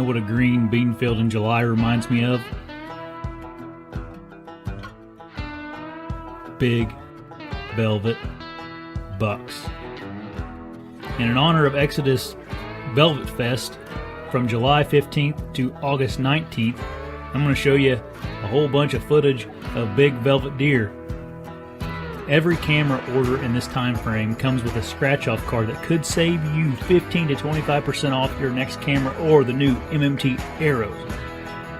what a green bean field in July reminds me of? Big velvet bucks. And in honor of Exodus Velvet Fest from July 15th to August 19th, I'm going to show you a whole bunch of footage of big velvet deer. Every camera order in this time frame comes with a scratch-off card that could save you 15 to 25% off your next camera or the new MMT arrows.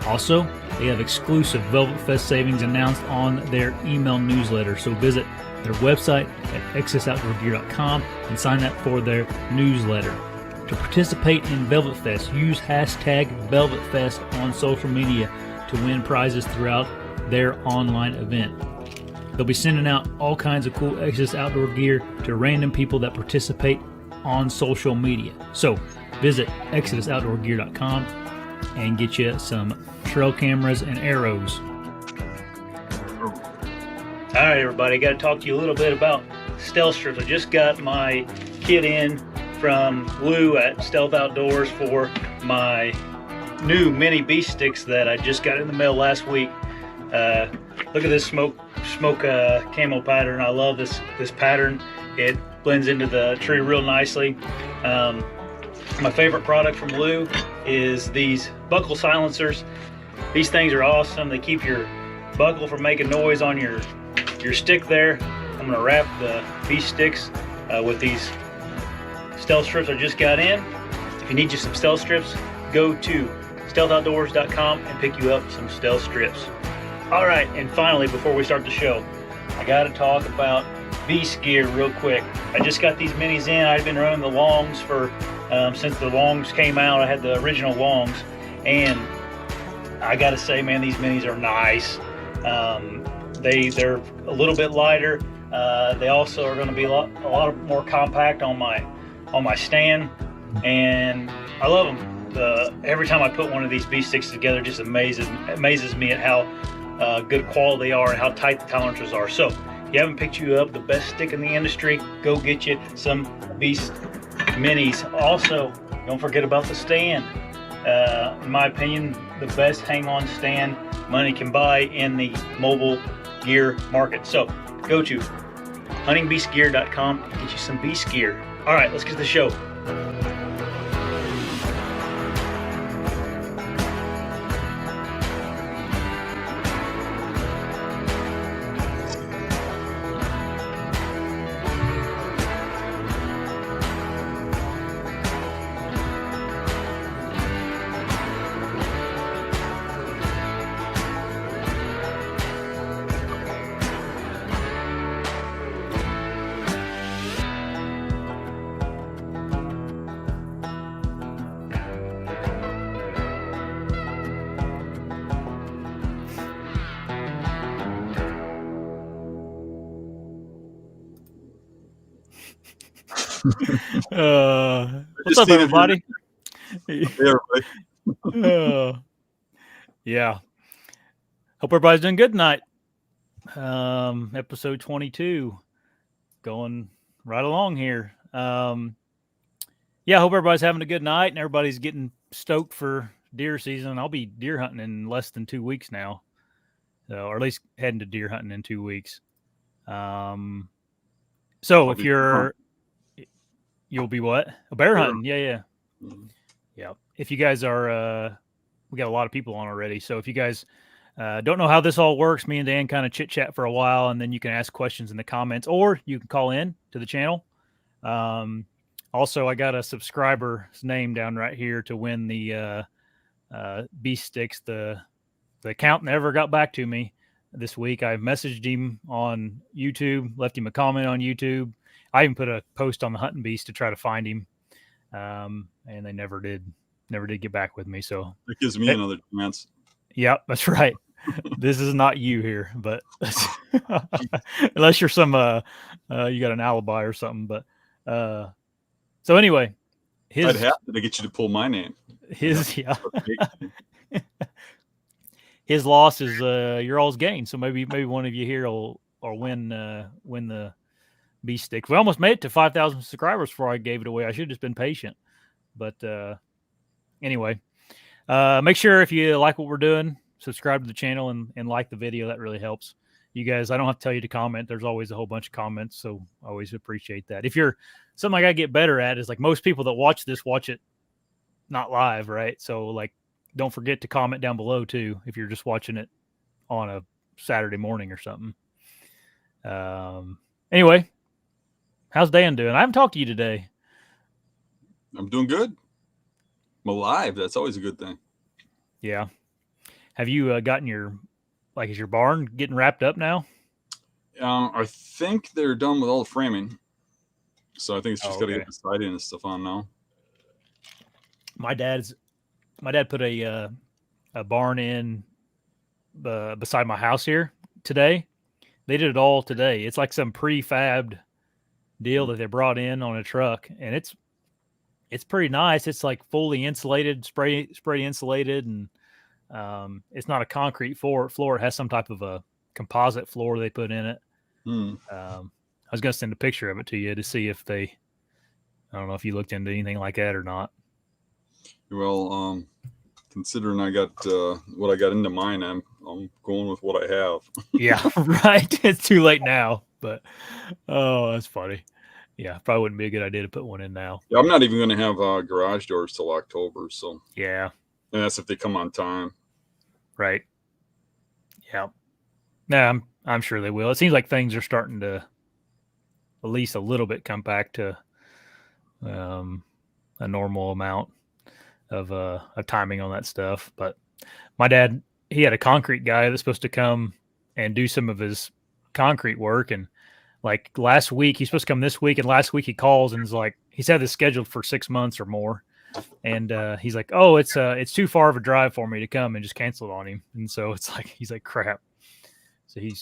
Also, they have exclusive Velvet Fest savings announced on their email newsletter, so visit their website at exodusoutdoorgear.com and sign up for their newsletter. To participate in Velvet Fest, use hashtag VelvetFest on social media to win prizes throughout their online event. They'll be sending out all kinds of cool Exodus outdoor gear to random people that participate on social media. So visit exodusoutdoorgear.com and get you some trail cameras and arrows. All right, everybody, got to talk to you a little bit about stealth strips. I just got my kit in from Lou at Stealth Outdoors for my new mini beast sticks that I just got in the mail last week. Look at this smoke camo pattern. I love this pattern. It blends into the tree real nicely. My favorite product from Lou is these buckle silencers. These things are awesome. They keep your buckle from making noise on your stick there. I'm gonna wrap the beast sticks with these stealth strips I just got in. If you need you some stealth strips, go to stealthoutdoors.com and pick you up some stealth strips. All right, and finally, before we start the show, I got to talk about beast gear real quick. I just got these minis in. I've been running the longs for since the longs came out. I had the original longs, and I got to say, man, these minis are nice. They're a little bit lighter. They also are going to be a lot more compact on my stand, and I love them. Every time I put one of these beast sticks together, it just amazes me at how good quality they are and how tight the tolerances are. So if you haven't picked you up the best stick in the industry, go get you some beast minis. Also, don't forget about the stand. In my opinion, the best hang-on stand money can buy in the mobile gear market. So go to huntingbeastgear.com and get you some beast gear. All right, let's get to the show. What's up, everybody? Yeah. Hope everybody's doing good tonight. Episode 22, going right along here. Yeah, hope everybody's having a good night and everybody's getting stoked for deer season. I'll be deer hunting in less than 2 weeks now, or at least heading to deer hunting in 2 weeks. So if you'll be what? A bear hunting. Yeah. Yeah. If you guys are, we got a lot of people on already. So if you guys don't know how this all works, me and Dan kind of chit chat for a while, and then you can ask questions in the comments, or you can call in to the channel. Also, I got a subscriber's name down right here to win the beast sticks. The account never got back to me this week. I messaged him on YouTube, left him a comment on YouTube. I even put a post on the Hunting Beast to try to find him, and they never did get back with me. So it gives me another chance. Yep, that's right. This is not you here, but unless you're some you got an alibi or something. But so anyway, I'd have to get you to pull my name. His loss is your all's gain. So maybe one of you here will win the beast stick. We almost made it to 5,000 subscribers before I gave it away. I should have just been patient. But anyway, Make sure if you like what we're doing, subscribe to the channel and like the video. That really helps. You guys, I don't have to tell you to comment. There's always a whole bunch of comments, so I always appreciate that. If you're something I gotta get better at is like most people that watch this watch it not live, right? So like, don't forget to comment down below too if you're just watching it on a Saturday morning or something. Anyway, how's Dan doing? I haven't talked to you today. I'm doing good. I'm alive. That's always a good thing. Yeah. Have you gotten is your barn getting wrapped up now? I think they're done with all the framing, so I think it's just got to get the siding and stuff on now. My dad put a barn in beside my house here today. They did it all today. It's like some prefabbed deal that they brought in on a truck, and it's pretty nice. It's like fully insulated, spray insulated, and it's not a concrete floor. It has some type of a composite floor they put in it. I was going to send a picture of it to you to see if I don't know if you looked into anything like that or not. Well, considering I got what I got into mine, I'm going with what I have. Yeah, right. It's too late now, but oh, that's funny. Yeah, probably wouldn't be a good idea to put one in now. Yeah, I'm not even going to have garage doors till October, so yeah, and that's if they come on time. Right. Yeah. No, I'm sure they will. It seems like things are starting to at least a little bit come back to a normal amount of timing on that stuff. But my dad, he had a concrete guy that's supposed to come and do some of his concrete work, and like last week, he's supposed to come this week, and last week he calls and is like, he's had this scheduled for 6 months or more. And he's like, oh, it's too far of a drive for me to come, and just canceled on him. And so it's like, he's like, crap. So he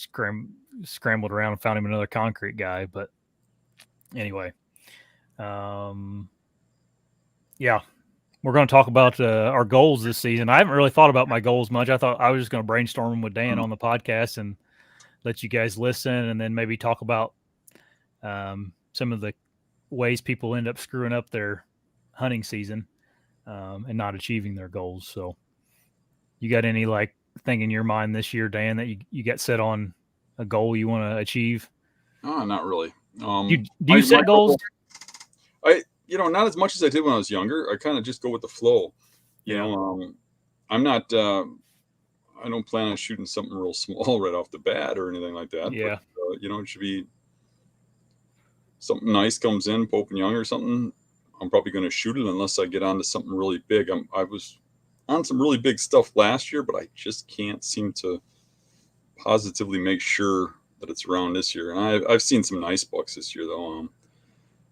scrambled around and found him another concrete guy. But anyway, yeah, we're going to talk about our goals this season. I haven't really thought about my goals much. I thought I was just going to brainstorm them with Dan on the podcast and let you guys listen, and then maybe talk about some of the ways people end up screwing up their hunting season and not achieving their goals. So you got any like thing in your mind this year, Dan, that you got set on a goal you want to achieve? Oh, not really. Do you set goals? Not as much as I did when I was younger. I kind of just go with the flow. You know, I'm not, I don't plan on shooting something real small right off the bat or anything like that. Yeah. But, it should be something nice comes in, Pope and Young or something. I'm probably going to shoot it unless I get onto something really big. I was on some really big stuff last year, but I just can't seem to positively make sure that it's around this year. And I've seen some nice bucks this year, though.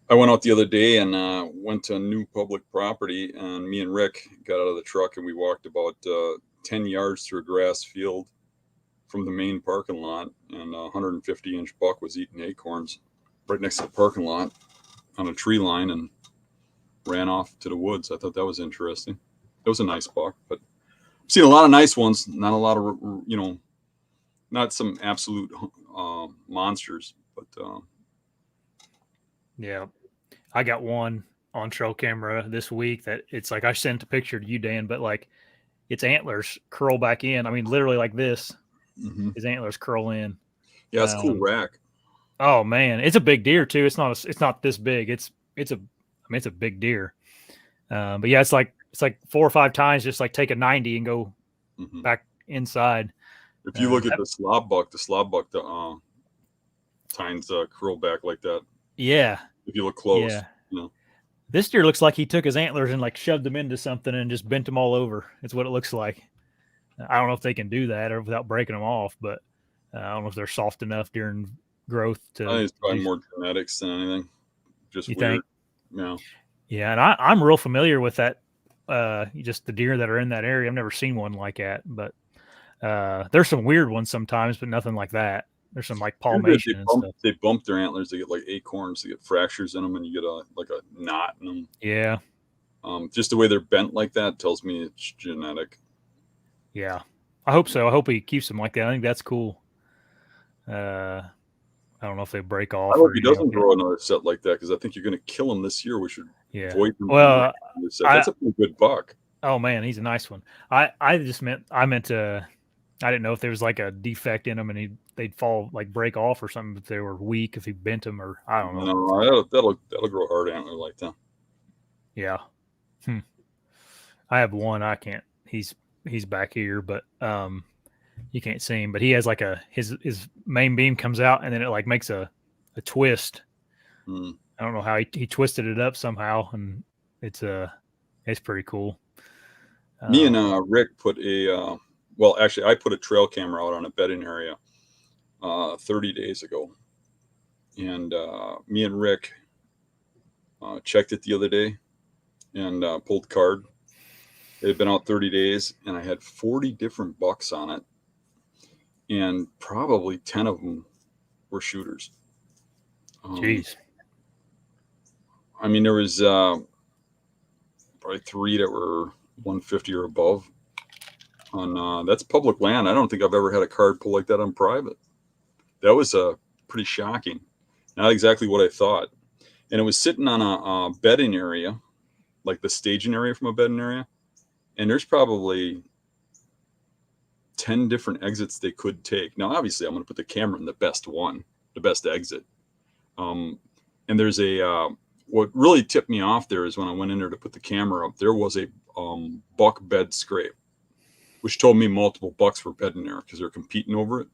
I went out the other day and went to a new public property, and me and Rick got out of the truck and we walked about 10 yards through a grass field from the main parking lot, and a 150-inch buck was eating acorns right next to the parking lot on a tree line and ran off to the woods. I thought that was interesting. It was a nice buck, but I've seen a lot of nice ones, not a lot of, not some absolute monsters, but yeah. I got one on trail camera this week that it's like, I sent a picture to you, Dan, but like its antlers curl back in. I mean, literally like this. Mm-hmm. His antlers curl in. Yeah, it's a cool rack. Oh man, it's a big deer too. It's not this big. It's a big deer. But yeah, it's like 4 or 5 times just like take a 90 and go back inside. If you look at the slob buck, the tines curl back like that. Yeah. If you look close. Yeah. This deer looks like he took his antlers and like shoved them into something and just bent them all over. It's what it looks like. I don't know if they can do that or without breaking them off, but I don't know if they're soft enough during growth to. I think it's probably more genetics than anything. Just you weird. Think? Yeah. Yeah, and I'm real familiar with that. Just the deer that are in that area. I've never seen one like that, but there's some weird ones sometimes, but nothing like that. There's some like palmation and stuff. They bump their antlers. They get like acorns. They get fractures in them, and you get a knot in them. Yeah. Just the way they're bent like that tells me it's genetic. Yeah, I hope so. I hope he keeps them like that. I think that's cool. I don't know if they break off. I hope he doesn't grow another set like that, because I think you're going to kill him this year. We should avoid him. Well, that's a pretty good buck. Oh man, he's a nice one. I meant to. I didn't know if there was like a defect in them and they'd fall like break off or something if they were weak if he bent them or I don't know. No, that'll grow hard antler like that. Yeah. Hmm. I have one. I can't. He's back here, but you can't see him. But he has like his main beam comes out and then it like makes a twist. Hmm. I don't know how he twisted it up somehow, and it's it's pretty cool. Me and Um, Rick put well, actually, I put a trail camera out on a bedding area 30 days ago, and me and Rick checked it the other day and pulled card. It had been out 30 days, and I had 40 different bucks on it, and probably 10 of them were shooters. Jeez. I mean, there was probably 3 that were 150 or above. On that's public land. I don't think I've ever had a card pull like that on private. That was pretty shocking. Not exactly what I thought. And it was sitting on a bedding area, like the staging area from a bedding area. And there's probably 10 different exits they could take. Now, obviously, I'm going to put the camera in the best one, the best exit. And there's what really tipped me off there is when I went in there to put the camera up, there was a buck bed scrape, which told me multiple bucks were bedding there because they're competing over it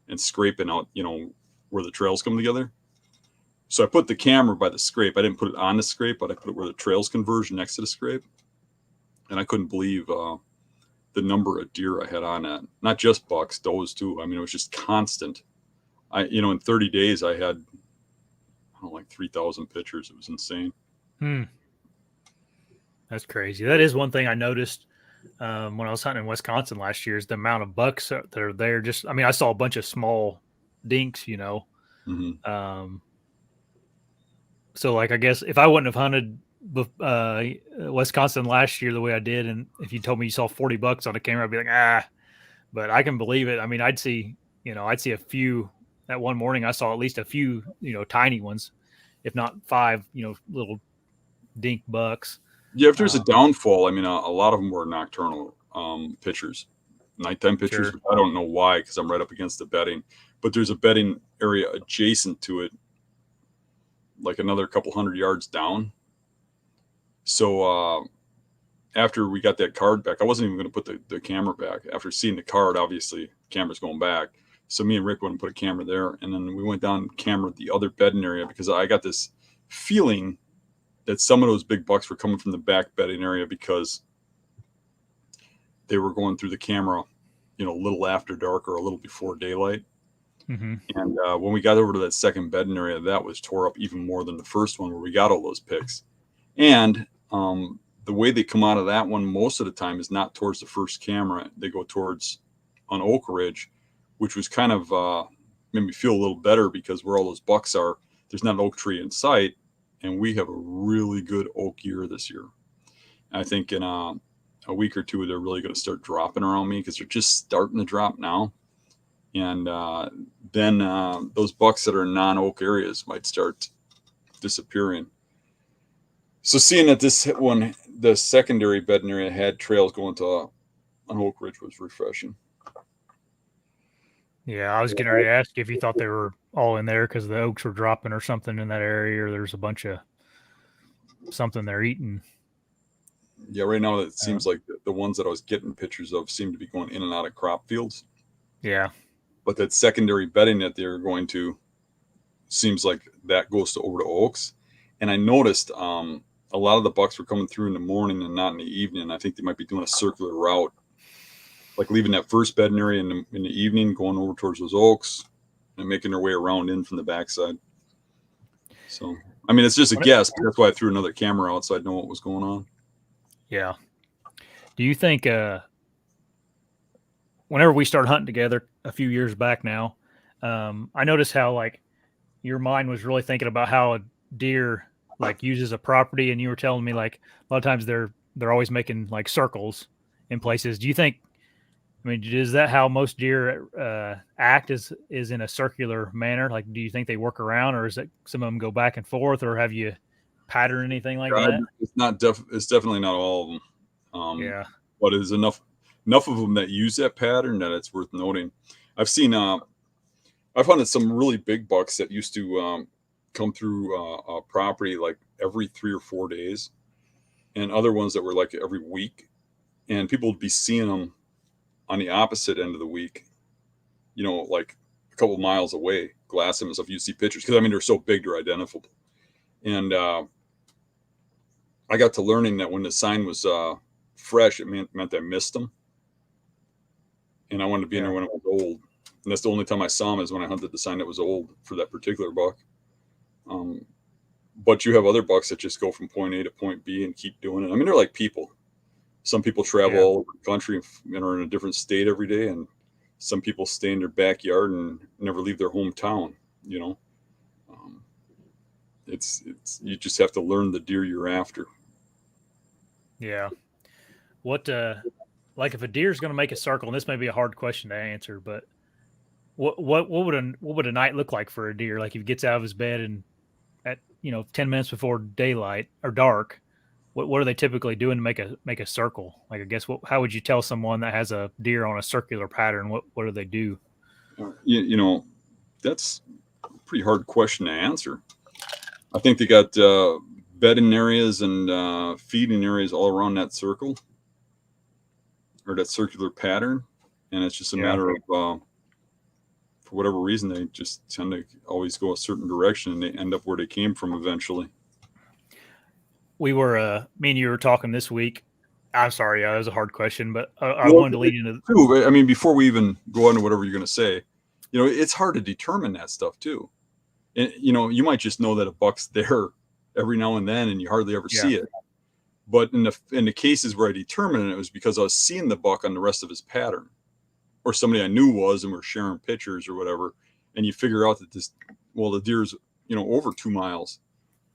and scraping out, where the trails come together. So I put the camera by the scrape. I didn't put it on the scrape, but I put it where the trails converge next to the scrape. And I couldn't believe the number of deer I had on that. Not just bucks, does too. I mean, it was just constant. In 30 days, I had, I don't know, like 3,000 pictures. It was insane. That's crazy. That is one thing I noticed when I was hunting in Wisconsin last year is the amount of bucks that are there. Just, I mean, I saw a bunch of small dinks, Mm-hmm. So like, I guess if I wouldn't have hunted Wisconsin last year the way I did, and if you told me you saw 40 bucks on a camera, I'd be like, but I can believe it. I mean, I'd see a few that one morning. I saw at least a few, tiny ones, if not 5, little dink bucks. Yeah, if there's a downfall, I mean, a lot of them were nocturnal pictures, nighttime pictures. Sure. I don't know why, because I'm right up against the bedding. But there's a bedding area adjacent to it, like another couple hundred yards down. So after we got that card back, I wasn't even going to put the camera back. After seeing the card, obviously, camera's going back. So me and Rick went and put a camera there. And then we went down and cameraed the other bedding area because I got this feeling that some of those big bucks were coming from the back bedding area because they were going through the camera, a little after dark or a little before daylight. Mm-hmm. And when we got over to that second bedding area, that was tore up even more than the first one where we got all those picks. And the way they come out of that one most of the time is not towards the first camera. They go towards on Oak Ridge, which was kind of made me feel a little better because where all those bucks are, there's not an oak tree in sight. And we have a really good oak year this year. I think in a week or two, they're really going to start dropping around me because they're just starting to drop now. And then those bucks that are in non-oak areas might start disappearing. So seeing that this one, the secondary bedding area had trails going to an Oak Ridge was refreshing. Yeah, I was getting ready to ask you if you thought they were all in there because the oaks were dropping or something in that area, or there's a bunch of something they're eating. Yeah, right now it seems like the ones that I was getting pictures of seem to be going in and out of crop fields. Yeah. But that secondary bedding that they're going to seems like that goes over to oaks. And I noticed a lot of the bucks were coming through in the morning and not in the evening. I think they might be doing a circular route, like leaving that first bedding area in the evening, going over towards those oaks and making their way around in from the backside. So, I mean, it's just a guess, but that's why I threw another camera out so I'd know what was going on. Yeah. Do you think whenever we started hunting together a few years back now, I noticed how like your mind was really thinking about how a deer like uses a property, and you were telling me like a lot of times they're always making like circles in places. Do you think? I mean, is that how most deer act? Is in a circular manner? Like, do you think they work around, or is it some of them go back and forth, or have you patterned anything like that? It's not. It's definitely not all of them. Yeah. But there's enough of them that use that pattern that it's worth noting. I've seen I've hunted some really big bucks that used to come through a property like every 3 or 4 days, and other ones that were like every week, and people would be seeing them on the opposite end of the week, like a couple miles away, glass them and stuff. You see pictures because I mean they're so big they're identifiable. And I got to learning that when the sign was fresh, it meant I missed them, and I wanted to be in there when it was old. And that's the only time I saw them is when I hunted the sign that was old for that particular buck. But you have other bucks that just go from point A to point B and keep doing it. I mean, they're like people. Some people travel all over the country and are in a different state every day, and some people stay in their backyard and never leave their hometown. It's you just have to learn the deer you're after. Yeah. What like if a deer is going to make a circle, and this may be a hard question to answer, but what would a night look like for a deer? Like if he gets out of his bed and at 10 minutes before daylight or dark, what are they typically doing to make a circle? Like I guess how would you tell someone that has a deer on a circular pattern? What do they do? That's a pretty hard question to answer. I think they got bedding areas and feeding areas all around that circle or that circular pattern, and it's just a matter of for whatever reason they just tend to always go a certain direction and they end up where they came from eventually. We were me and you were talking this week. I'm sorry, that was a hard question, but I wanted to lead into too. I mean, before we even go on to whatever you're going to say, it's hard to determine that stuff too. And you might just know that a buck's there every now and then, and you hardly ever see it. But in the cases where I determined it was because I was seeing the buck on the rest of his pattern, or somebody I knew was, and we're sharing pictures or whatever, and you figure out that the deer's over 2 miles.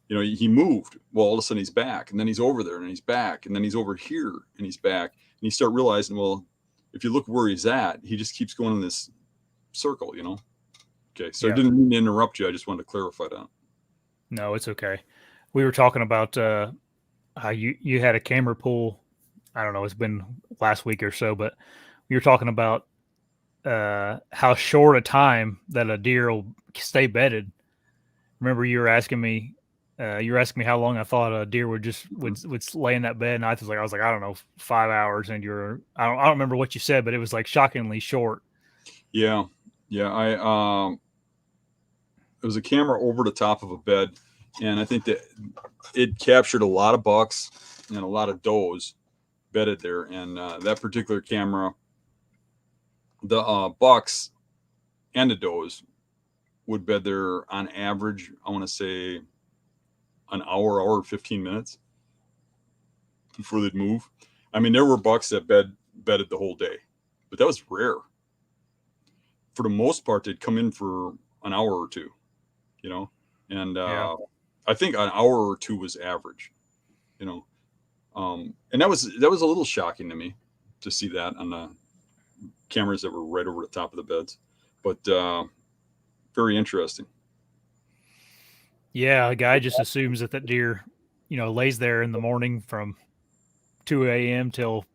He moved. Well, all of a sudden he's back, and then he's over there, and he's back, and then he's over here, and he's back, and you start realizing, well, if you look where he's at, he just keeps going in this circle. Okay, so I didn't mean to interrupt you. I just wanted to clarify that. No, it's okay. We were talking about how you had a camera pull. I don't know. It's been last week or so, but we were talking about how short a time that a deer will stay bedded. Remember, you were asking me how long I thought a deer would lay in that bed, and I was like, I don't know, 5 hours. And I don't remember what you said, but it was like shockingly short. Yeah. It was a camera over the top of a bed, and I think that it captured a lot of bucks and a lot of does bedded there. And that particular camera, the bucks and the does would bed there on average, I want to say an hour 15 minutes before they'd move. I mean, there were bucks that bedded the whole day, but that was rare. For the most part, they'd come in for an hour or two, and I think an hour or two was average, and that was a little shocking to me to see that on the cameras that were right over the top of the beds, but very interesting. Yeah, a guy just assumes that deer, lays there in the morning from 2 a.m. till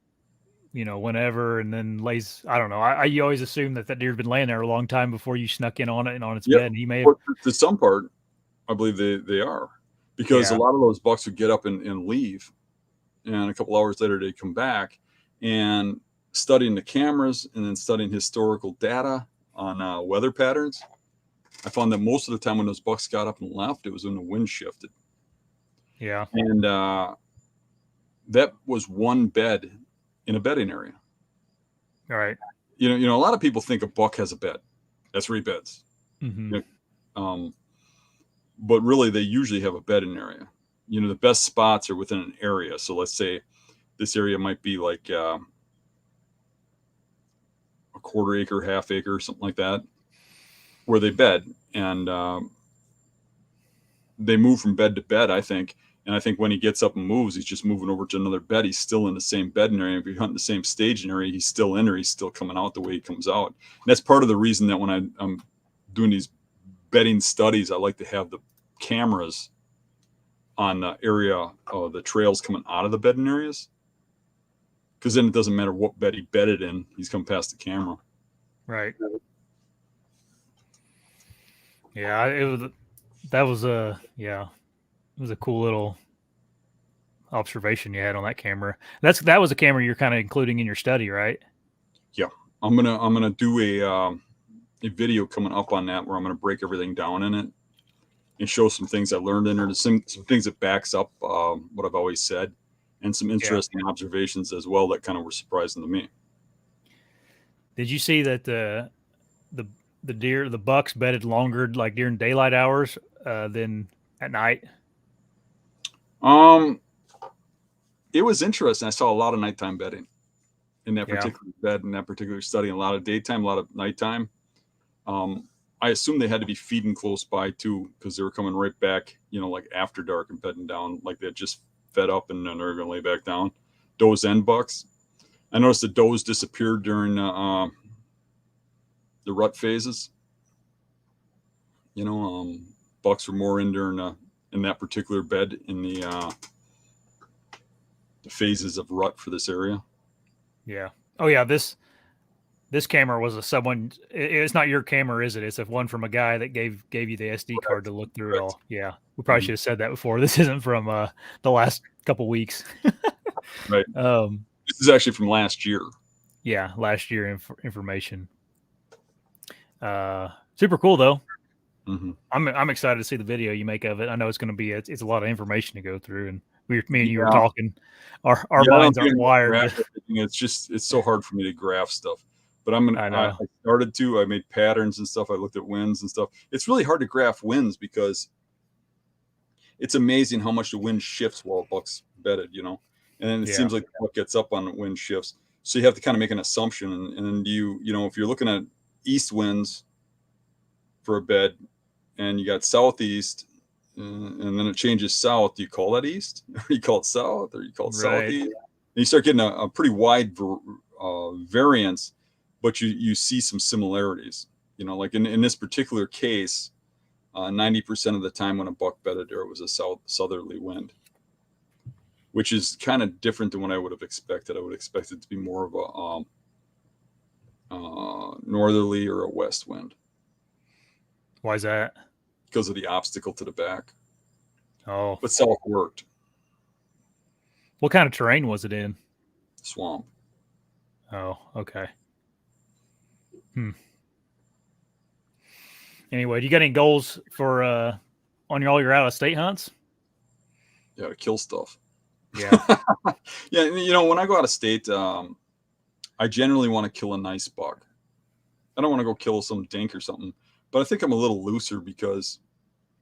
whenever, and then lays. I don't know. You always assume that deer's been laying there a long time before you snuck in on it and on its bed. And he may have. To some part, I believe they are, because a lot of those bucks would get up and leave, and a couple hours later they come back, and studying the cameras and then studying historical data on weather patterns, I found that most of the time when those bucks got up and left, it was when the wind shifted. Yeah. And that was one bed in a bedding area. All right. A lot of people think a buck has a bed. That's where he beds. Mm-hmm. But really, they usually have a bedding area. The best spots are within an area. So let's say this area might be like a quarter acre, half acre, something like that, where they bed. And they move from bed to bed, I think. And I think when he gets up and moves, he's just moving over to another bed. He's still in the same bedding area. If you're hunting the same staging area, he's still in there. He's still coming out the way he comes out. And that's part of the reason that when I'm doing these bedding studies, I like to have the cameras on the area of the trails coming out of the bedding areas, because then it doesn't matter what bed he bedded in. He's come past the camera. Right. Yeah, that was a it was a cool little observation you had on that camera. That was a camera you're kind of including in your study, right? Yeah, I'm gonna do a video coming up on that where I'm gonna break everything down in it and show some things I learned in there, some things that backs up what I've always said, and some interesting observations as well that kind of were surprising to me. Did you see that the bucks bedded longer like during daylight hours than at night? It was interesting. I saw a lot of nighttime bedding in that Yeah. particular bed, in that particular study, a lot of daytime, a lot of nighttime. I assume they had to be feeding close by too, because they were coming right back, like after dark and bedding down, like they had just fed up and then they're going to lay back down. Does and bucks. I noticed the does disappeared during the rut phases. Bucks were more in during in that particular bed in the phases of rut for this area. Yeah. Oh yeah. This camera was someone. It's not your camera, is it? It's one from a guy that gave you the SD card to look through it all. Yeah. We probably should have said that before. This isn't from the last couple weeks. Right. This is actually from last year. Yeah, last year information. Super cool though. Mm-hmm. I'm excited to see the video you make of it. I know it's going to be it's a lot of information to go through, and me and you were talking. Our minds aren't wired. It's so hard for me to graph stuff. But I started to. I made patterns and stuff. I looked at winds and stuff. It's really hard to graph winds because it's amazing how much the wind shifts while a buck's bedded, and then it seems like the buck gets up on the wind shifts. So you have to kind of make an assumption, and then if you're looking at east winds for a bed, and you got southeast, and then it changes south. Do you call that east, or you call it south, or you call it southeast? And you start getting a pretty wide variance, but you see some similarities. Like in this particular case, 90% of the time when a buck bedded there, it was a southerly wind, which is kind of different than what I would have expected. I would expect it to be more of a northerly or a west wind. Why is that? Because of the obstacle to the back. Oh. But south worked. What kind of terrain was it in? Swamp. Oh, okay. Anyway, do you got any goals for on all your out of state hunts? Yeah, to kill stuff. Yeah. Yeah, when I go out of state, I generally want to kill a nice buck. I don't want to go kill some dink or something. But I think I'm a little looser because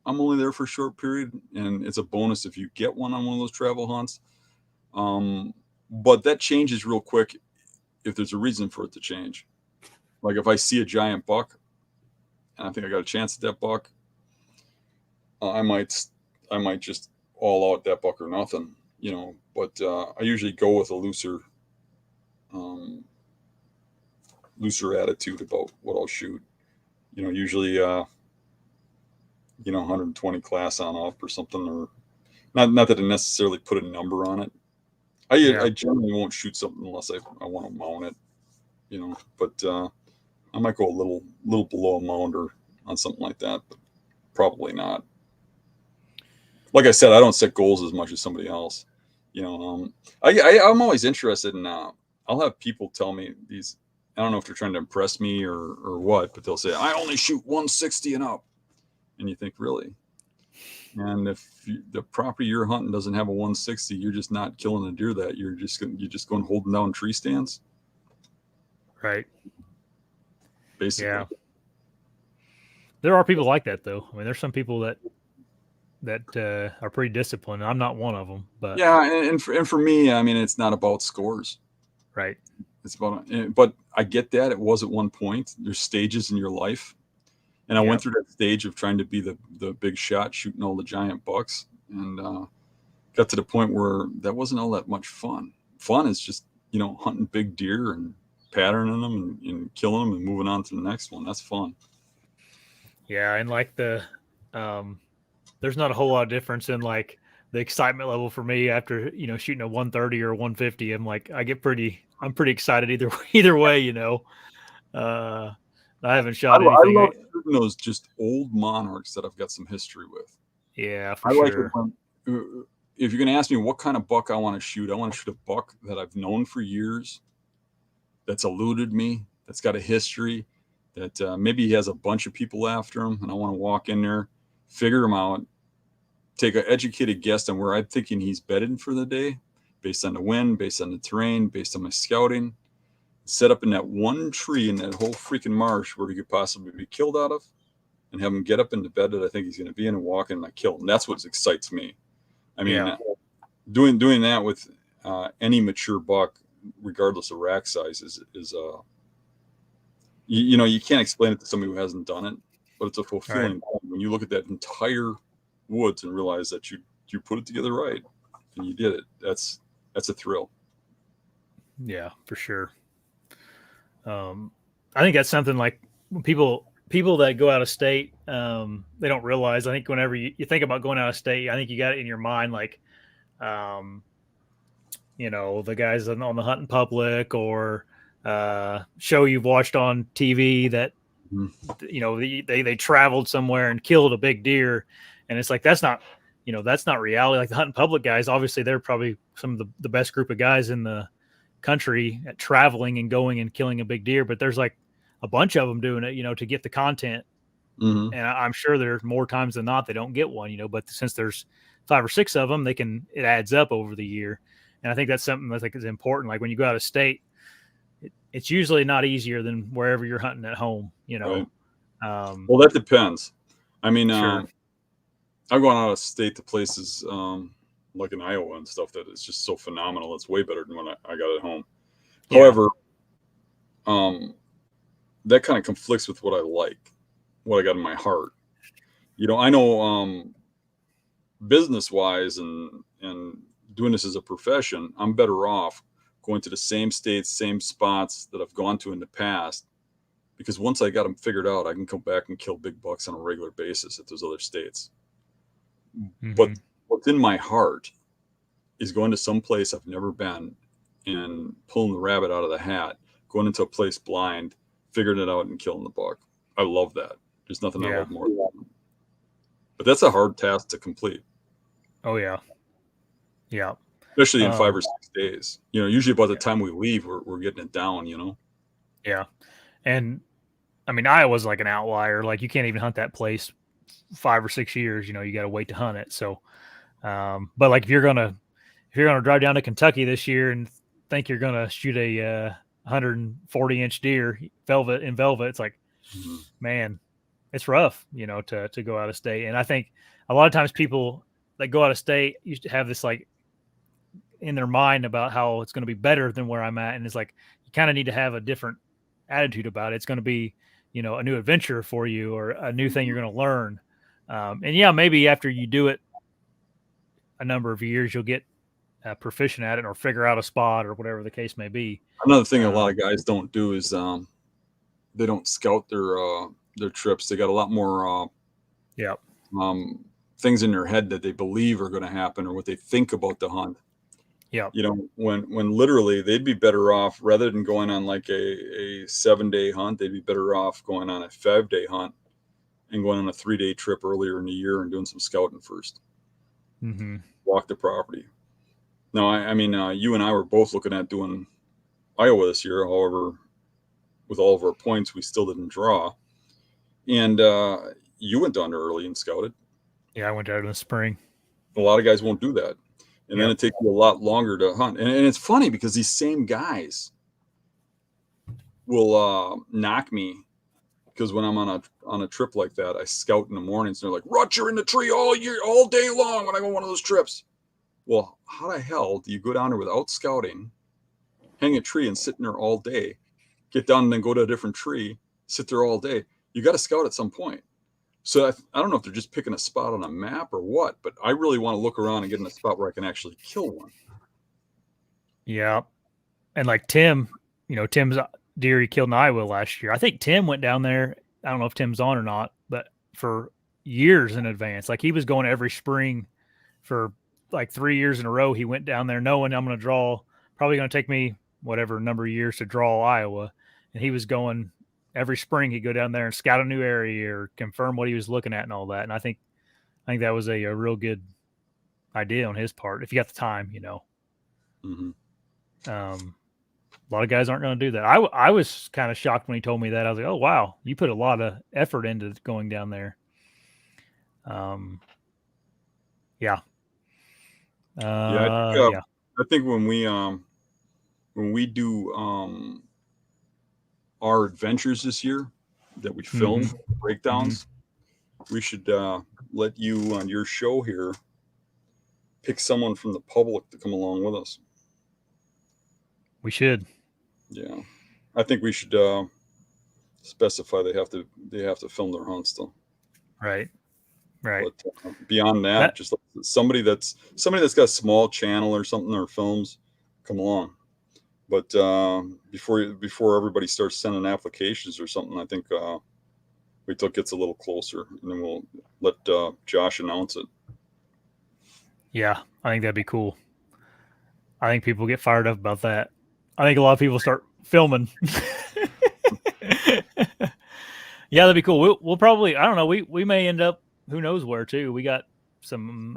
I'm only there for a short period, and it's a bonus if you get one on one of those travel hunts. But that changes real quick if there's a reason for it to change. Like if I see a giant buck, and I think I got a chance at that buck, I might just all out that buck or nothing, But I usually go with a looser attitude about what I'll shoot. Usually, 120 class on up or something, or not that I necessarily put a number on it. I generally won't shoot something unless I want to mount it, but I might go a little below a mounder on something like that, but probably not. Like I said, I don't set goals as much as somebody else. I'm always interested in, I'll have people tell me these, I don't know if they're trying to impress me or what, but they'll say, I only shoot 160 and up. And you think, really? And if the property you're hunting doesn't have a 160, you're just not killing a deer that. You're just going holding down tree stands. Right. Basically. Yeah. There are people like that, though. I mean, there's some people that are pretty disciplined. I'm not one of them, but yeah. And for me, I mean, it's not about scores. Right. It's about, but I get that it was at one point. There's stages in your life, and I went through that stage of trying to be the big shot, shooting all the giant bucks, and got to the point where that wasn't all that much fun. Fun is just hunting big deer and patterning them and killing them and moving on to the next one. That's fun. Yeah, and like there's not a whole lot of difference in like the excitement level for me after, shooting a 130 or 150. I'm like, I'm pretty excited either way, I haven't I shot anything. love shooting those just old monarchs that I've got some history with. Yeah, for I like sure. it when, if you're going to ask me what kind of buck I want to shoot a buck that I've known for years, that's eluded me, that's got a history, that maybe he has a bunch of people after him, and I want to walk in there, figure him out, take an educated guess on where I'm thinking he's bedded for the day, based on the wind, based on the terrain, based on my scouting, set up in that one tree in that whole freaking marsh where he could possibly be killed out of, and have him get up in the bed that I think he's going to be in and walk in and I kill him. That's what excites me. I mean, doing that with any mature buck, regardless of rack size, is you can't explain it to somebody who hasn't done it, but it's a fulfilling thing when you look at that entire woods and realize that you put it together right and you did it. That's a thrill. Yeah, for sure. I think that's something like when people that go out of state, they don't realize. I think whenever you think about going out of state, I think you got it in your mind, like, the guys on the Hunt in Public or show you've watched on TV that, they traveled somewhere and killed a big deer. And it's like, that's not reality. Like the Hunt in Public guys, obviously they're probably some of the best group of guys in the country at traveling and going and killing a big deer, but there's like a bunch of them doing it, to get the content. Mm-hmm. And I'm sure there's more times than not they don't get one, but since there's 5 or 6 of them, it adds up over the year. And I think that's something that I think is important. Like when you go out of state, it's usually not easier than wherever you're hunting at home, Right. Well, that depends. I mean, sure. I've gone out of state to places like in Iowa and stuff that is just so phenomenal. It's way better than when I got at home. Yeah. However, that kind of conflicts with what I like, what I got in my heart. I know business-wise and doing this as a profession, I'm better off going to the same states, same spots that I've gone to in the past, because once I got them figured out, I can come back and kill big bucks on a regular basis at those other states. Mm-hmm. But what's in my heart is going to some place I've never been and pulling the rabbit out of the hat, going into a place blind, figuring it out and killing the buck. I love that. There's nothing I love more than that. But that's a hard task to complete. Oh, yeah. Yeah. Especially in 5 or 6 days. Usually by the time we leave, we're getting it down, Yeah. And I mean, Iowa's like an outlier. Like you can't even hunt that place 5 or 6 years, you got to wait to hunt it. So, but like if you're going to drive down to Kentucky this year and think you're going to shoot a 140-inch deer velvet, it's like, man, it's rough, to go out of state. And I think a lot of times people that go out of state used to have this like in their mind about how it's going to be better than where I'm at. And it's like, you kind of need to have a different attitude about it. It's going to be, a new adventure for you or a new thing you're going to learn. And yeah, maybe after you do it a number of years, you'll get proficient at it or figure out a spot or whatever the case may be. Another thing a lot of guys don't do is they don't scout their trips. They got a lot more things in their head that they believe are going to happen or what they think about the hunt. Yeah. When literally they'd be better off, rather than going on like a 7-day hunt, they'd be better off going on a 5-day hunt and going on a 3-day trip earlier in the year and doing some scouting first. Mm-hmm. Walk the property. Now, I mean, you and I were both looking at doing Iowa this year. However, with all of our points, we still didn't draw. And you went down there early and scouted. Yeah, I went down in the spring. A lot of guys won't do that. And then it takes you a lot longer to hunt. And it's funny because these same guys will knock me because when I'm on a trip like that, I scout in the mornings. And they're like, Rut, you're in the tree all day long when I go on one of those trips. Well, how the hell do you go down there without scouting, hang a tree and sit in there all day, get down and then go to a different tree, sit there all day? You got to scout at some point. So I don't know if they're just picking a spot on a map or what, but I really want to look around and get in a spot where I can actually kill one. Yeah. And like Tim, Tim's deer he killed in Iowa last year. I think Tim went down there. I don't know if Tim's on or not, but for years in advance. Like he was going every spring for like 3 years in a row, he went down there knowing I'm going to draw, probably going to take me whatever number of years to draw Iowa. And he was going every spring. He'd go down there and scout a new area or confirm what he was looking at and all that. And I think that was a real good idea on his part. If you got the time, you know. Mm-hmm. A lot of guys aren't going to do that. I was kind of shocked when he told me that. I was like, oh, wow, you put a lot of effort into going down there. Yeah. Yeah. I think when we do our adventures this year that we film breakdowns, we should let you on your show here pick someone from the public to come along with us. We should. Yeah, I think we should specify they have to film their hunts though. Right. But beyond that, just like somebody that's got a small channel or something or films, come along. But before everybody starts sending applications or something, I think wait till it gets a little closer, and then we'll let Josh announce it. Yeah, I think that'd be cool. I think people get fired up about that. I think a lot of people start filming. Yeah, that'd be cool. We'll probably, I don't know, we may end up, who knows where too. We got some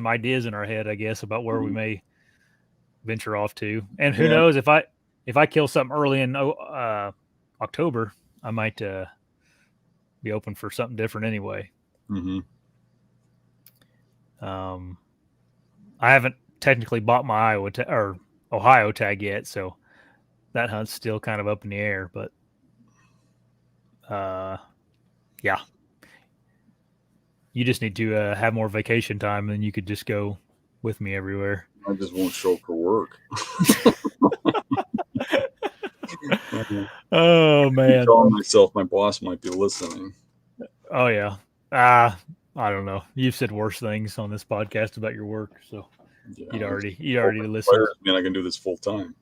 ideas in our head, I guess, about where we may venture off to. And who knows, if I kill something early in October, I might be open for something different anyway. Mm-hmm. I haven't technically bought my Ohio tag yet, so that hunt's still kind of up in the air. But yeah, you just need to have more vacation time, and you could just go with me everywhere. I just won't show up for work. Oh man! I'm telling myself my boss might be listening. Oh yeah. I don't know. You've said worse things on this podcast about your work, so yeah, you'd already listened. Man, I can do this full time.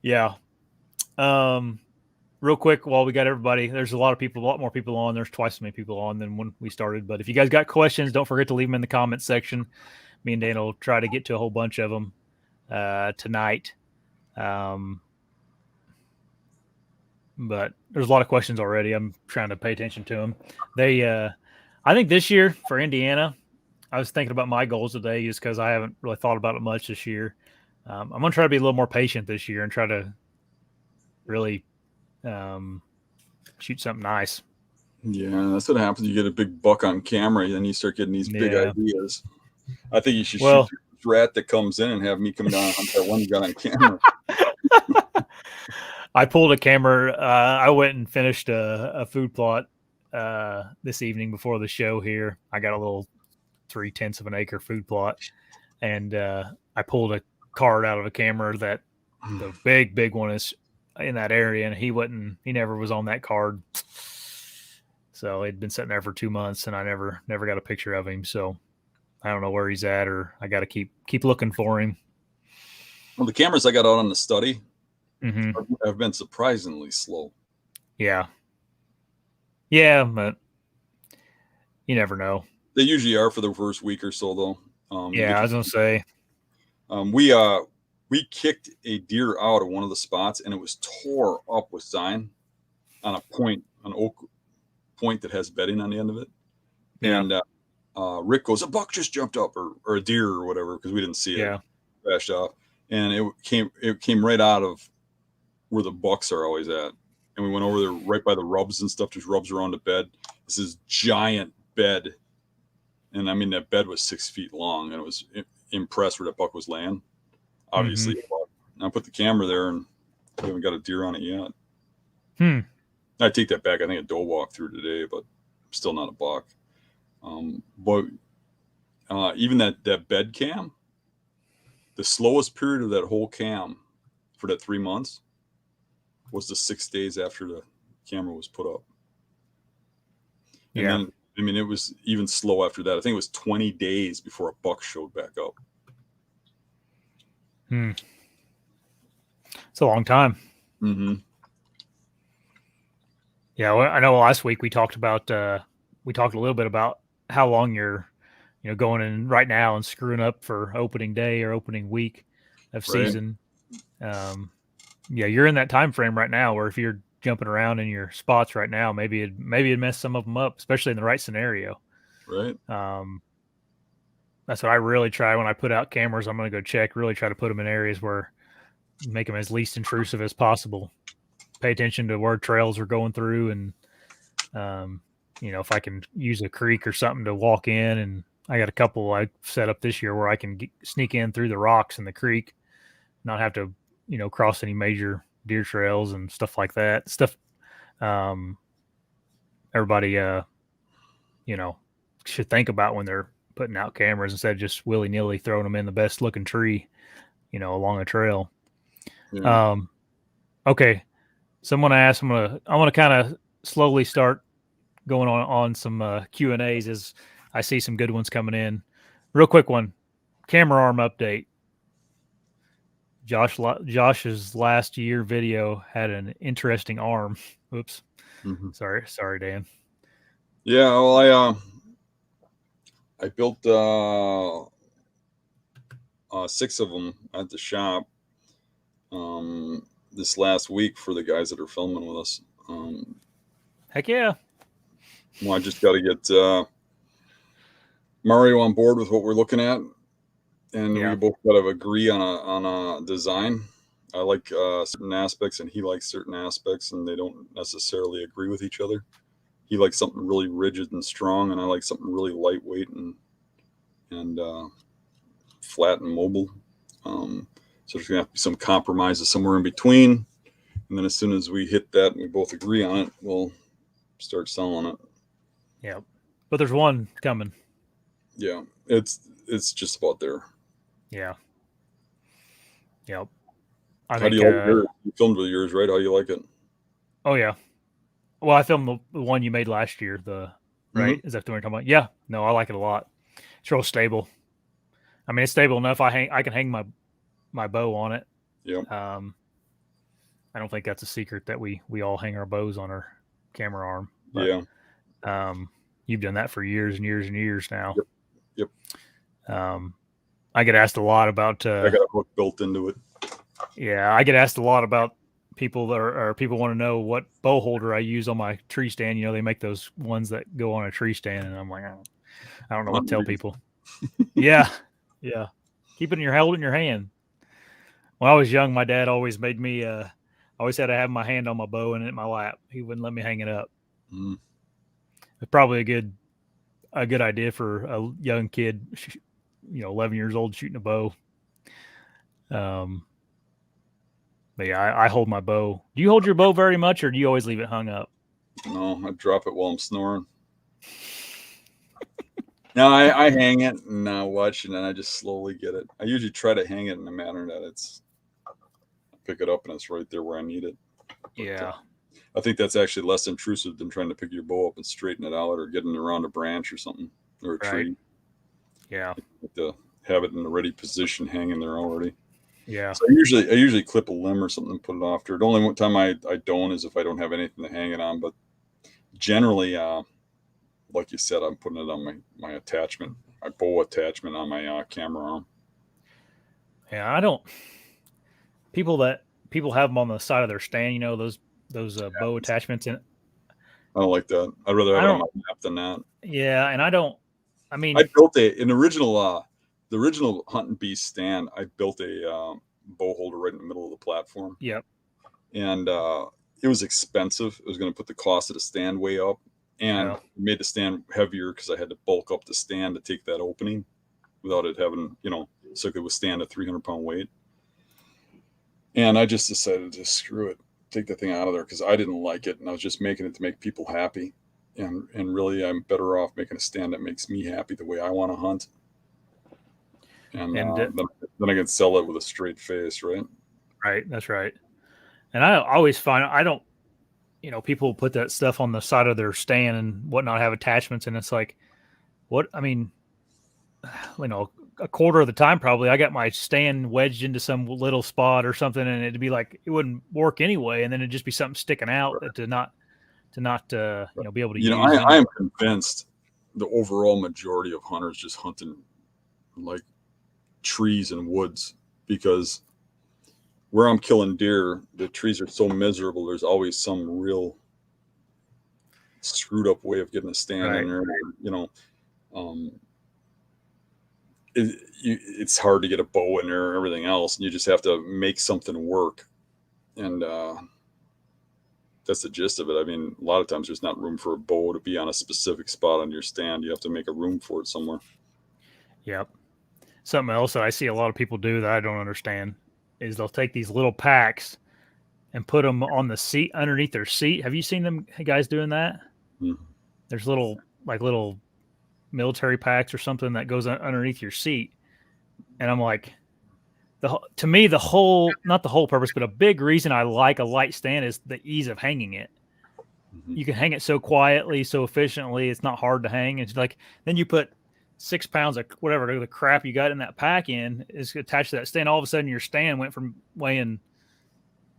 Yeah. Real quick, while we got everybody, there's a lot more people on. There's twice as many people on than when we started. But if you guys got questions, don't forget to leave them in the comments section. Me and Dan will try to get to a whole bunch of them tonight. But there's a lot of questions already. I'm trying to pay attention to them. I think this year for Indiana, I was thinking about my goals today just because I haven't really thought about it much this year. I'm going to try to be a little more patient this year and try to really shoot something nice. Yeah, that's what happens. You get a big buck on camera, and then you start getting these big ideas. I think you should shoot the rat that comes in and have me come down and hunt that one you got on camera. I pulled a camera. I went and finished a food plot this evening before the show here. I got a little 0.3 of an acre food plot, and I pulled a card out of a camera that the big one is in that area, and he never was on that card. So it'd been sitting there for 2 months, and I never got a picture of him. So I don't know where he's at, or I got to keep looking for him. Well, the cameras I got out on the study have been surprisingly slow. Yeah, but you never know. They usually are for the first week or so, though. I was gonna say, we kicked a deer out of one of the spots, and it was tore up with sign on a point, an oak point that has bedding on the end of it. Yeah. And Rick goes, "A buck just jumped up," or a deer or whatever, because we didn't see it. Yeah. Crashed off, and it came right out of where the bucks are always at. And we went over there right by the rubs and stuff, just rubs around the bed. This is giant bed. And I mean, that bed was 6 feet long, and it was impressed where that buck was laying. Obviously, I put the camera there, and I haven't got a deer on it yet. I take that back. I think a doe walked through today, but still not a buck. But even that bed cam, the slowest period of that whole cam for that 3 months was the 6 days after the camera was put up. And then, I mean, it was even slow after that. I think it was 20 days before a buck showed back up. It's a long time. Yeah, well, I know last week we talked a little bit about how long your going in right now and screwing up for opening day or opening week of season. Yeah, you're in that time frame right now where if you're jumping around in your spots right now, maybe it'd mess some of them up, especially in the right scenario. Right. That's what I really try when I put out cameras. I'm going to go check, really try to put them in areas where make them as least intrusive as possible. Pay attention to where trails are going through, and if I can use a creek or something to walk in, and I got a couple I set up this year where I can sneak in through the rocks in the creek, not have to cross any major deer trails and stuff like that. Everybody should think about when they're putting out cameras instead of just willy-nilly throwing them in the best looking tree along a trail. Yeah. Okay, someone asked, I want to kind of slowly start going on some Q&As as I see some good ones coming in. Real quick one, camera arm update. Josh's last year video had an interesting arm. Oops. Mm-hmm. Sorry, Dan. Yeah, well, I built 6 of them at the shop this last week for the guys that are filming with us. Heck yeah. Well, I just got to get Mario on board with what we're looking at, and we both got to agree on a design. I like certain aspects, and he likes certain aspects, and they don't necessarily agree with each other. He likes something really rigid and strong, and I like something really lightweight and flat and mobile. So there's gonna have to be some compromises somewhere in between, and then as soon as we hit that and we both agree on it, we'll start selling it. Yeah, but there's one coming. Yeah, it's just about there. Yeah. Yep. How do you like yours? You filmed with yours, right? How do you like it? Oh yeah. Well, I filmed the one you made last year. Right? Mm-hmm. Is that the one you're talking about? Yeah. No, I like it a lot. It's real stable. I mean, it's stable enough. I can hang my bow on it. Yeah. I don't think that's a secret that we all hang our bows on our camera arm. But, yeah. You've done that for years and years and years now. Yep. I get asked a lot about. I got a hook built into it. Yeah, I get asked a lot about people people want to know what bow holder I use on my tree stand. They make those ones that go on a tree stand, and I'm like, I don't know what to tell people. Yeah. Keep it in your hand. When I was young, my dad always made me. Always had to have my hand on my bow and in my lap. He wouldn't let me hang it up. Mm. It's probably a good idea for a young kid, 11 years old, shooting a bow. But yeah, I hold my bow. Do you hold your bow very much, or do you always leave it hung up? No, I drop it while I'm snoring. No, I hang it and watch, and then I just slowly get it. I usually try to hang it in a manner that I pick it up and it's right there where I need it. But, yeah. I think that's actually less intrusive than trying to pick your bow up and straighten it out or getting around a branch or something or a tree. Yeah. To have it in a ready position hanging there already. Yeah. So I usually clip a limb or something and put it off there. The only one time I don't is if I don't have anything to hang it on. But generally, like you said, I'm putting it on my attachment, my bow attachment on my camera arm. Yeah, I don't. People have them on the side of their stand. Those bow attachments in it. I don't like that. I'd rather have it on my map than that. Yeah, and I don't. I mean, I built an original. The original Hunt and Beast stand, I built a bow holder right in the middle of the platform. Yep. And it was expensive. It was going to put the cost of the stand way up, and made the stand heavier because I had to bulk up the stand to take that opening without it having, so it could withstand a 300-pound weight. And I just decided to screw it, take the thing out of there because I didn't like it, and I was just making it to make people happy. And really, I'm better off making a stand that makes me happy the way I want to hunt. And then I can sell it with a straight face, right? Right, that's right. And I always find I don't, people put that stuff on the side of their stand and whatnot, have attachments, and it's like, what? I mean, a quarter of the time probably I got my stand wedged into some little spot or something, and it'd be like it wouldn't work anyway, and then it'd just be something sticking out to not be able to use. I am convinced the overall majority of hunters just hunting like trees and woods, because where I'm killing deer, the trees are so miserable. There's always some real screwed up way of getting a stand in there. You know, it's hard to get a bow in there and everything else, and you just have to make something work. And that's the gist of it. I mean, a lot of times there's not room for a bow to be on a specific spot on your stand. You have to make a room for it somewhere. Yep. Something else that I see a lot of people do that I don't understand is they'll take these little packs and put them on the seat underneath their seat. Have you seen them guys doing that? Mm-hmm. There's little military packs or something that goes underneath your seat. And I'm like, to me, not the whole purpose, but a big reason I like a light stand is the ease of hanging it. Mm-hmm. You can hang it so quietly, so efficiently. It's not hard to hang. It's like, then you put 6 pounds of whatever the crap you got in that pack is attached to that stand. All of a sudden your stand went from weighing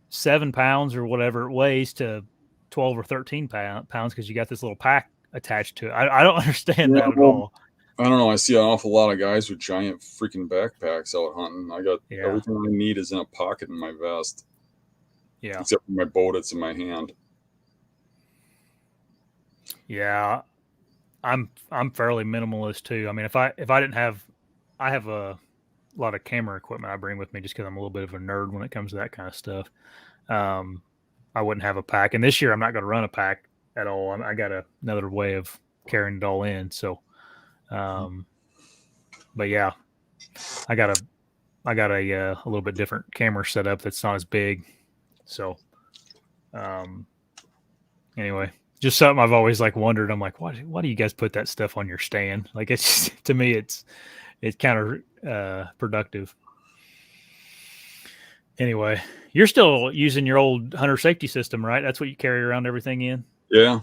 7 pounds or whatever it weighs to 12 or 13 pounds because you got this little pack attached to it. I don't understand that at all. I don't know. I see an awful lot of guys with giant freaking backpacks out hunting. I got everything I need is in a pocket in my vest. Yeah. Except for my bow that's in my hand. Yeah. I'm fairly minimalist too. I mean, if I didn't have, I have a lot of camera equipment I bring with me just because I'm a little bit of a nerd when it comes to that kind of stuff. I wouldn't have a pack, and this year I'm not going to run a pack at all. I got another way of carrying it all in. So, but yeah, I got a little bit different camera setup that's not as big. So, anyway. Just something I've always like wondered. I'm like, why do you guys put that stuff on your stand? Like, it's just, to me, it's kind of productive. Anyway, you're still using your old hunter safety system, right? That's what you carry around everything in. Yeah.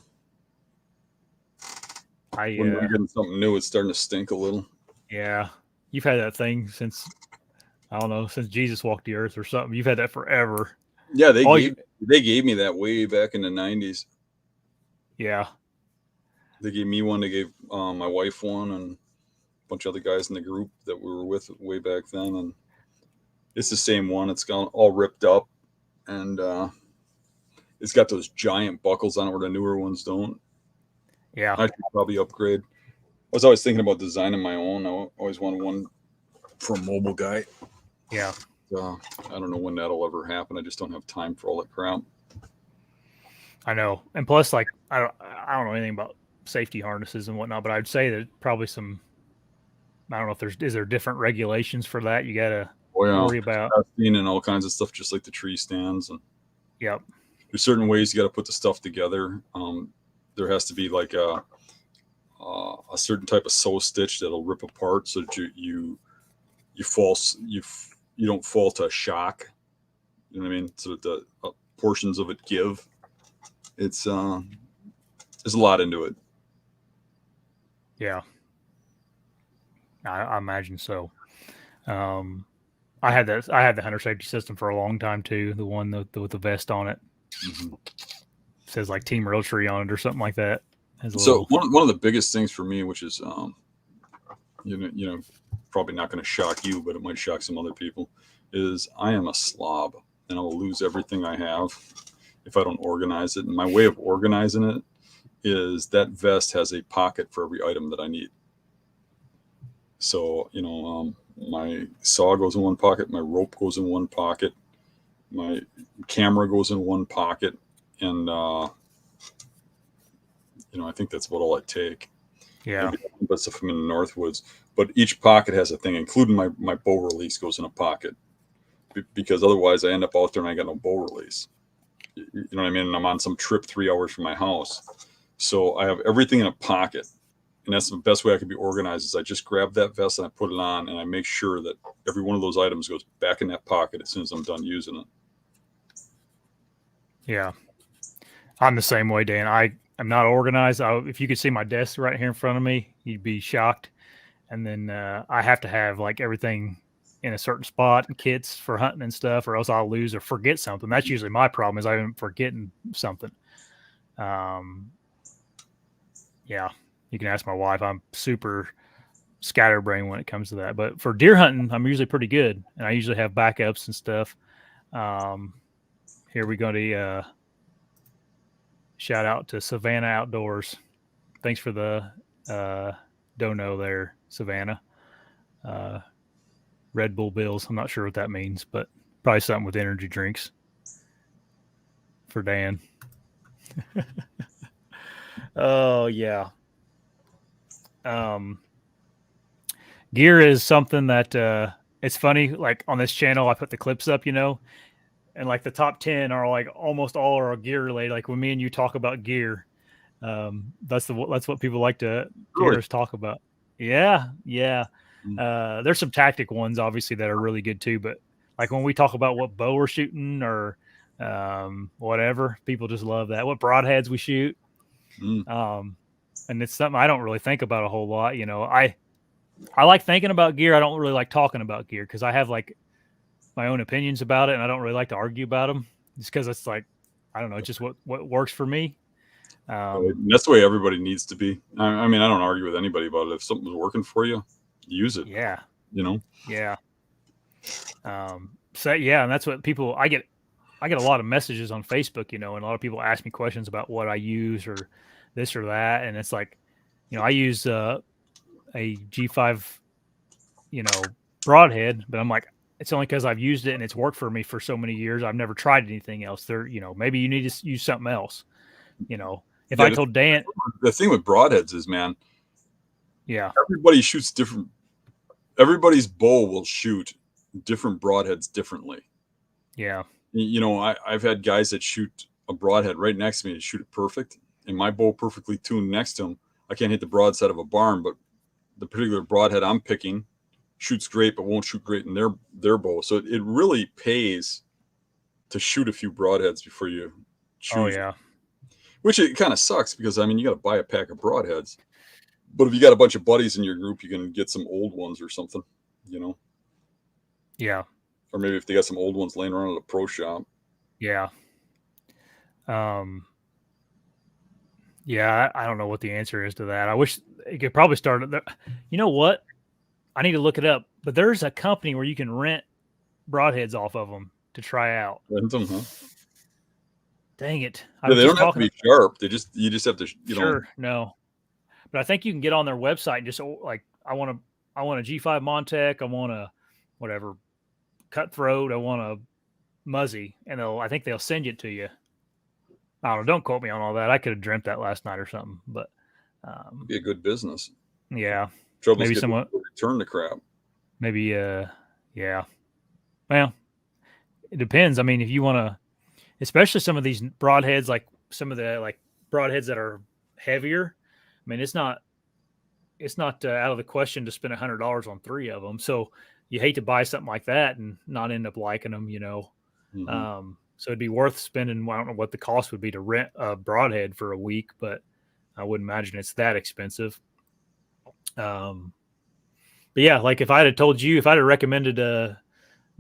When you're getting something new, it's starting to stink a little. Yeah, you've had that thing since, I don't know, since Jesus walked the earth or something. You've had that forever. Yeah, they gave me that way back in the 90s. Yeah. They gave me one. They gave my wife one and a bunch of other guys in the group that we were with way back then. And it's the same one. It's got all ripped up. And it's got those giant buckles on it where the newer ones don't. Yeah. I should probably upgrade. I was always thinking about designing my own. I always wanted one for a mobile guy. Yeah. I don't know when that'll ever happen. I just don't have time for all that crap. I know. And plus, like, I don't know anything about safety harnesses and whatnot, but I'd say that probably I don't know if is there different regulations for that you got to worry about. Testing and all kinds of stuff, just like the tree stands. And yep. There's certain ways you got to put the stuff together. There has to be like a certain type of sew stitch that'll rip apart so that you don't fall to a shock. You know what I mean? So that the portions of it give. It's there's a lot into it. Yeah, I imagine so. I had the hunter safety system for a long time too. The one with the vest on it. Mm-hmm. It says like Team Realtree on it or something like that. So one of the biggest things for me, which is you know, probably not going to shock you, but it might shock some other people, is I am a slob and I will lose everything I have if I don't organize it. And my way of organizing it is that vest has a pocket for every item that I need. So, you know, my saw goes in one pocket, my rope goes in one pocket, my camera goes in one pocket, and, you know, I think that's about all I take. Yeah. But if I'm in the Northwoods, but each pocket has a thing, including my bow release goes in a pocket, because otherwise I end up out there and I got no bow release. You know what I mean? And I'm on some trip 3 hours from my house. So I have everything in a pocket. And that's the best way I can be organized is I just grab that vest and I put it on and I make sure that every one of those items goes back in that pocket as soon as I'm done using it. Yeah. I'm the same way, Dan. I'm not organized. If you could see my desk right here in front of me, you'd be shocked. And then I have to have like everything in a certain spot and kits for hunting and stuff, or else I'll lose or forget something. That's usually my problem, is I'm forgetting something. Yeah. You can ask my wife. I'm super scatterbrained when it comes to that. But for deer hunting, I'm usually pretty good, and I usually have backups and stuff. Here we go to shout out to Savannah Outdoors. Thanks for the dono there, Savannah. Red Bull Bills. I'm not sure what that means, but probably something with energy drinks for Dan. Oh yeah. Gear is something that it's funny. Like on this channel, I put the clips up, and like the top 10 are like almost all are gear related. Like when me and you talk about gear, that's what people like to hear Really? us talk about. Yeah. There's some tactic ones obviously that are really good too, but like when we talk about what bow we're shooting or whatever, people just love that. What broadheads we shoot. And it's something I don't really think about a whole lot. I like thinking about gear. I don't really like talking about gear because I have like my own opinions about it, and I don't really like to argue about them just because it's like, I don't know, it's just what works for me. That's the way everybody needs to be. I mean, I don't argue with anybody about it. If something's working for you, use it. Yeah. Yeah. So yeah, and that's what people I get a lot of messages on Facebook, and a lot of people ask me questions about what I use or this or that, and it's like, I use a G5, broadhead, but I'm like, it's only because I've used it and it's worked for me for so many years. I've never tried anything else. Maybe you need to use something else. If I told Dan, the thing with broadheads is, man, yeah, everybody shoots different. Everybody's bow will shoot different broadheads differently. Yeah. I've had guys that shoot a broadhead right next to me to shoot it perfect, and my bow perfectly tuned next to him. I can't hit the broadside of a barn, but the particular broadhead I'm picking shoots great, but won't shoot great in their bow. So it really pays to shoot a few broadheads before you choose. Oh yeah. Which it kind of sucks because, I mean, you got to buy a pack of broadheads. But if you got a bunch of buddies in your group, you can get some old ones or something, Yeah. Or maybe if they got some old ones laying around at a pro shop. Yeah. Yeah, I don't know what the answer is to that. I wish it could probably start. You know what? I need to look it up. But there's a company where you can rent broadheads off of them to try out. Rent them, huh? Dang it! Yeah, they don't have to be sharp. You just have to, Sure, no. But I think you can get on their website and just like, I want a G5 Montec, I want a whatever cutthroat, I want a Muzzy, and I think they'll send it to you. I don't know. Don't quote me on all that. I could have dreamt that last night or something, but be a good business. Yeah. Trouble maybe someone return the crap. Maybe yeah. Well, it depends. I mean, if you want to, especially some of these broadheads, like some of the like broadheads that are heavier. I mean, it's not out of the question to spend $100 on 3 of them. So you hate to buy something like that and not end up liking them, Mm-hmm. So it'd be worth spending. I don't know what the cost would be to rent a broadhead for a week, but I wouldn't imagine it's that expensive. But yeah, like if I'd have recommended the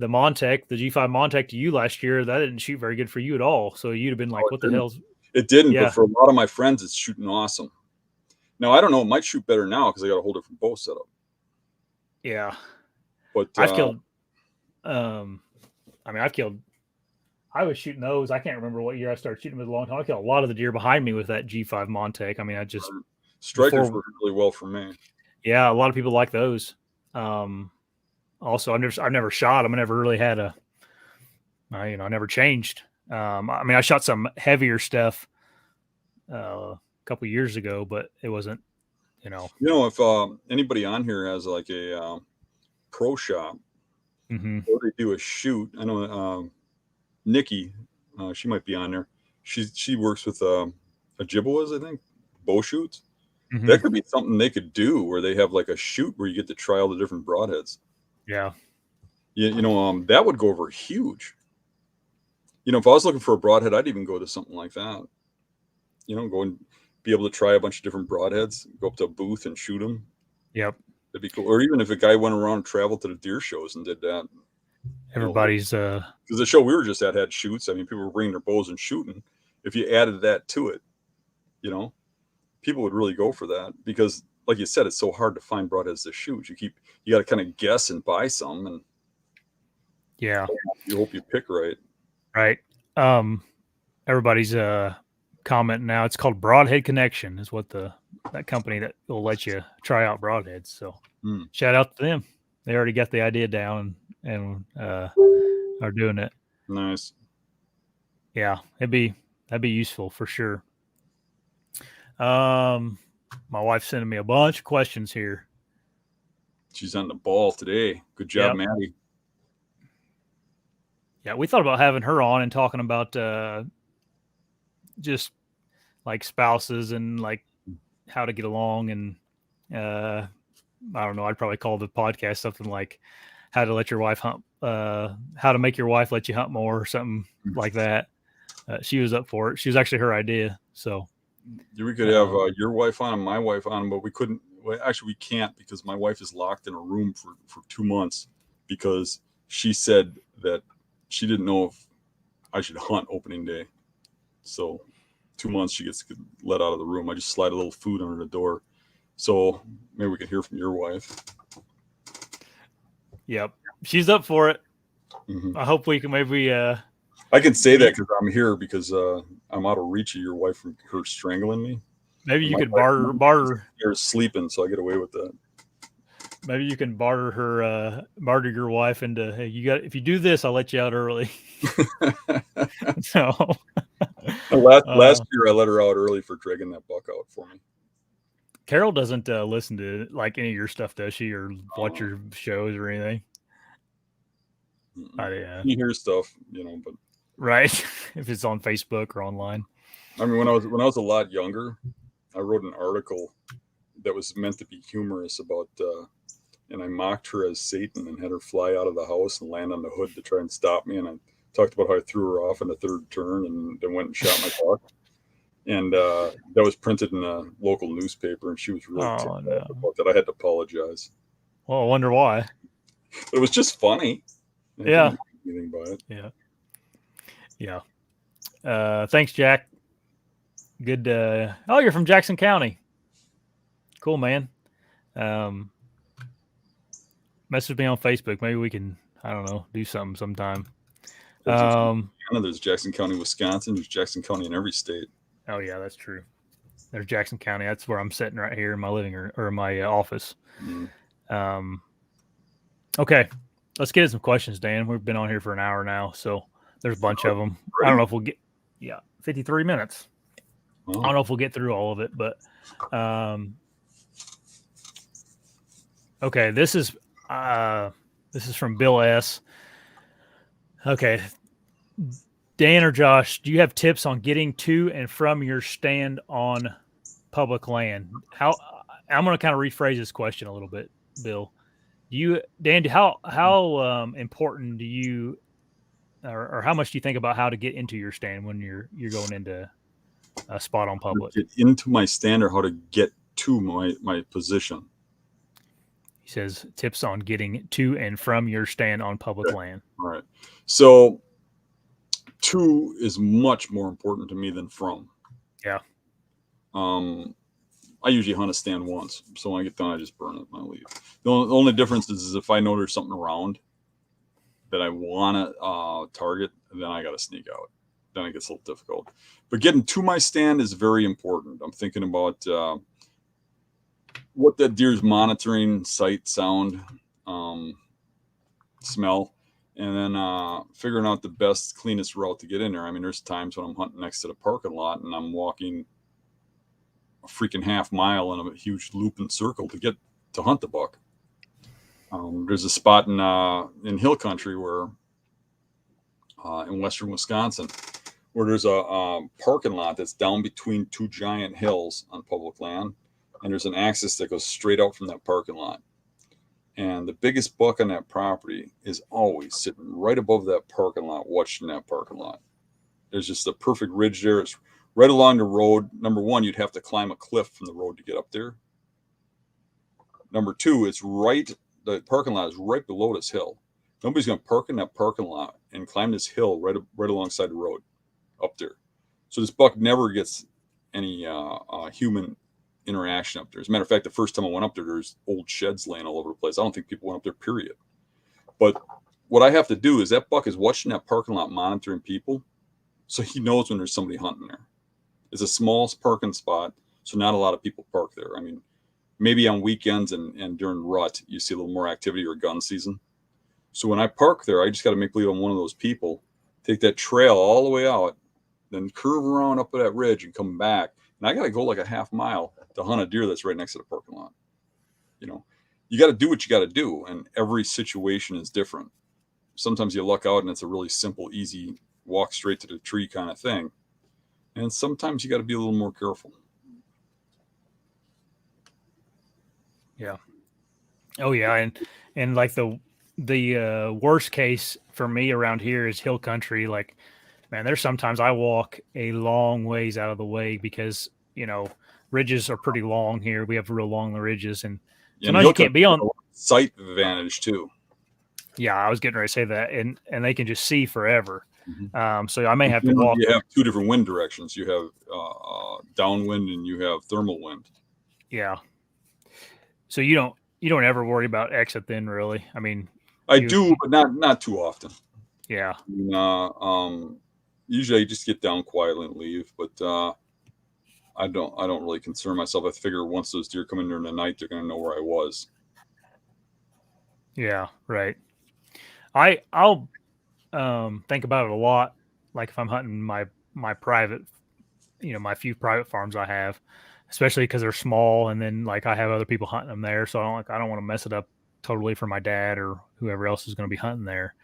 Montec, the G5 Montec to you last year, that didn't shoot very good for you at all. So you'd have been like, what the hell's... It didn't, but for a lot of my friends, it's shooting awesome. Now, I don't know. It might shoot better now because I got a whole different bow setup. Yeah. But I've killed... I was shooting those. I can't remember what year I started shooting them a long time. I killed a lot of the deer behind me with that G5 Montec. I mean, I just... Strikers work really well for me. Yeah, a lot of people like those. Also, I've never shot them. I never really had I never changed. I mean, I shot some heavier stuff a couple years ago, but it wasn't, if anybody on here has like a pro shop, mm-hmm. or they do a shoot. I know Nikki, she might be on there. She works with Ojibwas, I think, bow shoots. Mm-hmm. That could be something they could do where they have like a shoot where you get to try all the different broadheads. Yeah. That would go over huge. If I was looking for a broadhead, I'd even go to something like that. Go and be able to try a bunch of different broadheads, go up to a booth and shoot them. Yep. That'd be cool. Or even if a guy went around and traveled to the deer shows and did that. Everybody's because the show we were just at had shoots. I mean, people were bringing their bows and shooting. If you added that to it, people would really go for that because, like you said, it's so hard to find broadheads to shoot. You got to kind of guess and buy some, and Yeah. you hope you pick right. Right. Everybody's commenting now. It's called Broadhead Connection, is what that company that will let you try out broadheads. So shout out to them. They already got the idea down and are doing it. Nice. Yeah, that'd be useful for sure. My wife's sending me a bunch of questions here. She's on the ball today. Good job, Maddie. Yeah, we thought about having her on and talking about just like spouses and like how to get along, and I don't know, I'd probably call the podcast something like how to let your wife hunt, how to make your wife let you hunt more, or something like that. She was up for it. She was actually her idea. So we could have your wife on and my wife on, but we couldn't. Well, actually, we can't because my wife is locked in a room for 2 months because she said that she didn't know if I should hunt opening day. So 2 months she gets let out of the room. I just slide a little food under the door. So maybe we can hear from your wife. Yep, she's up for it. I hope we can maybe. I can say that because I'm here because I'm out of reach of your wife from her strangling me. Maybe you could barter. They're sleeping, so I get away with that. Maybe you can barter your wife into, hey, if you do this, I'll let you out early. So last year I let her out early for dragging that buck out for me. Carol doesn't listen to like any of your stuff, does she, or watch your shows or anything? You hear stuff, but right. If it's on Facebook or online. I mean, when I was a lot younger, I wrote an article that was meant to be humorous about, and I mocked her as Satan and had her fly out of the house and land on the hood to try and stop me. And I talked about how I threw her off in the third turn and then went and shot my buck. And that was printed in a local newspaper, and she was really ticked off about that. I had to apologize. Well, I wonder why. It was just funny. Yeah. Anything by it. Yeah. Thanks, Jack. Good. You're from Jackson County. Cool, man. Message me on Facebook. Maybe we can, I don't know, do something sometime. There's Jackson County, Wisconsin. There's Jackson County in every state. Oh yeah, that's true. There's Jackson County. That's where I'm sitting right here in my living room or my office. Okay, let's get into some questions, Dan. We've been on here for an hour now, so there's a bunch of them. I don't know if we'll get 53 minutes. I don't know if we'll get through all of it, but okay, this is from Bill S. Okay, Dan or Josh, do you have tips on getting to and from your stand on public land? I'm going to kind of rephrase this question a little bit, Bill. Dan, how important do you, or how much do you think about how to get into your stand when you're going into a spot on public? Get into my stand or how to get to my position? He says tips on getting to and from your stand on public land. All right. So to is much more important to me than from. Yeah. I usually hunt a stand once. So when I get done, I just burn it and I leave. The only difference is if I know there's something around that I want to target, then I got to sneak out. Then it gets a little difficult. But getting to my stand is very important. I'm thinking about what that deer's monitoring, sight, sound, smell, and then figuring out the best, cleanest route to get in there. I mean, there's times when I'm hunting next to the parking lot and I'm walking a freaking half mile in a huge loop and circle to get to hunt the buck. There's a spot in hill country where in western Wisconsin where there's a parking lot that's down between two giant hills on public land, and there's an axis that goes straight out from that parking lot. And the biggest buck on that property is always sitting right above that parking lot, watching that parking lot. There's just a perfect ridge there. It's right along the road. Number one, you'd have to climb a cliff from the road to get up there. Number two, the parking lot is right below this hill. Nobody's going to park in that parking lot and climb this hill right alongside the road up there. So this buck never gets any human interaction up there. As a matter of fact, the first time I went up there, there's old sheds laying all over the place. I don't think people went up there, period. But what I have to do is that buck is watching that parking lot, monitoring people, so he knows when there's somebody hunting there. It's a small parking spot, so not a lot of people park there. I mean, maybe on weekends and during rut, you see a little more activity or gun season. So when I park there, I just got to make believe I'm one of those people, take that trail all the way out, then curve around up that ridge and come back. And I got to go like a half mile to hunt a deer that's right next to the parking lot. You know, you got to do what you got to do. And every situation is different. Sometimes you luck out and it's a really simple, easy walk straight to the tree kind of thing. And sometimes you got to be a little more careful. Yeah. Oh yeah. And like the worst case for me around here is hill country. Like, man, there's sometimes I walk a long ways out of the way because, you know, ridges are pretty long here. We have real long ridges, and sometimes you can't be on sight advantage too. Yeah, I was getting ready to say that, and they can just see forever. Mm-hmm. So I may have to walk. You have two different wind directions. You have downwind and you have thermal wind. Yeah. So you don't ever worry about exit then, really. I mean, I do, but not too often. Yeah. Usually I just get down quietly and leave, but I don't really concern myself. I figure once those deer come in during the night, they're going to know where I was. Yeah, right. I'll think about it a lot. Like if I'm hunting my private, you know, my few private farms I have, especially because they're small, and then like I have other people hunting them there, so I don't want to mess it up totally for my dad or whoever else is going to be hunting there.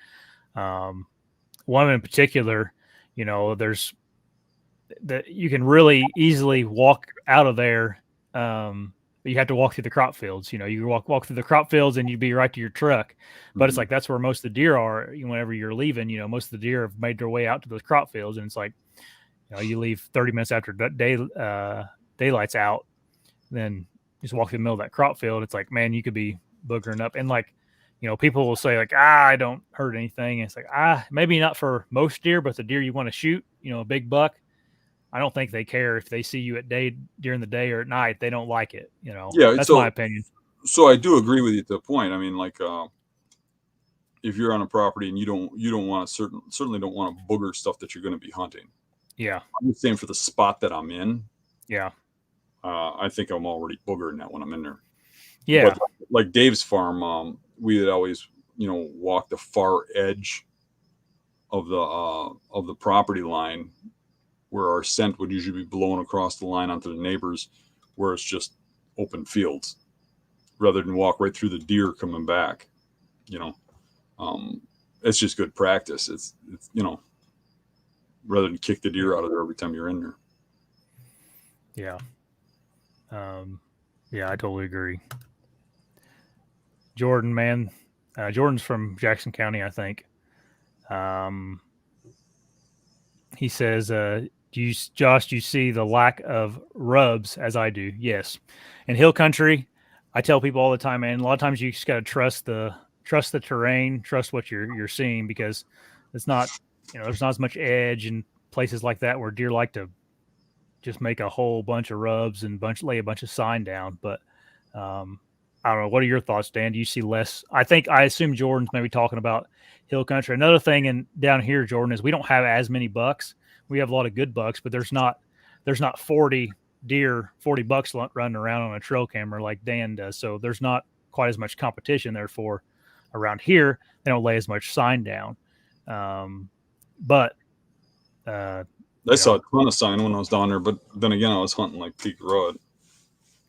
One in particular, you know, there's that you can really easily walk out of there. You have to walk through the crop fields. You know, you walk through the crop fields and you'd be right to your truck. But it's like that's where most of the deer are. Whenever you're leaving, you know, most of the deer have made their way out to those crop fields, and it's like, you know, you leave 30 minutes after daylight's out, then just walk through the middle of that crop field. It's like, man, you could be boogering up. And like, you know, people will say like, I don't hurt anything. And it's like, maybe not for most deer, but the deer you want to shoot, you know, a big buck, I don't think they care if they see you during the day or at night. They don't like it, you know. Yeah, that's my opinion. So I do agree with you to the point. I mean, like, if you're on a property and you don't want to certainly don't want to booger stuff that you're going to be hunting. Yeah, I'm the same for the spot that I'm in. Yeah, I think I'm already boogering that when I'm in there. Yeah, but like Dave's farm, we would always, you know, walk the far edge of the property line, where our scent would usually be blown across the line onto the neighbors, where it's just open fields, rather than walk right through the deer coming back. You know, it's just good practice. It's you know, rather than kick the deer out of there every time you're in there. Yeah. Yeah, I totally agree. Jordan, man, Jordan's from Jackson County, I think. He says, Josh, do you see the lack of rubs as I do? Yes. In hill country, I tell people all the time, man, a lot of times you just got to trust the terrain, trust what you're seeing, because it's not, you know, there's not as much edge in places like that where deer like to just make a whole bunch of rubs and lay a bunch of sign down. But I don't know. What are your thoughts, Dan? Do you see less? I assume Jordan's maybe talking about hill country. Another thing down here, Jordan, is we don't have as many bucks. We have a lot of good bucks, but there's not 40 bucks running around on a trail camera like Dan does. So there's not quite as much competition. Therefore, around here, they don't lay as much sign down. But I saw a ton of sign when I was down there, but then again, I was hunting like Peak Rod.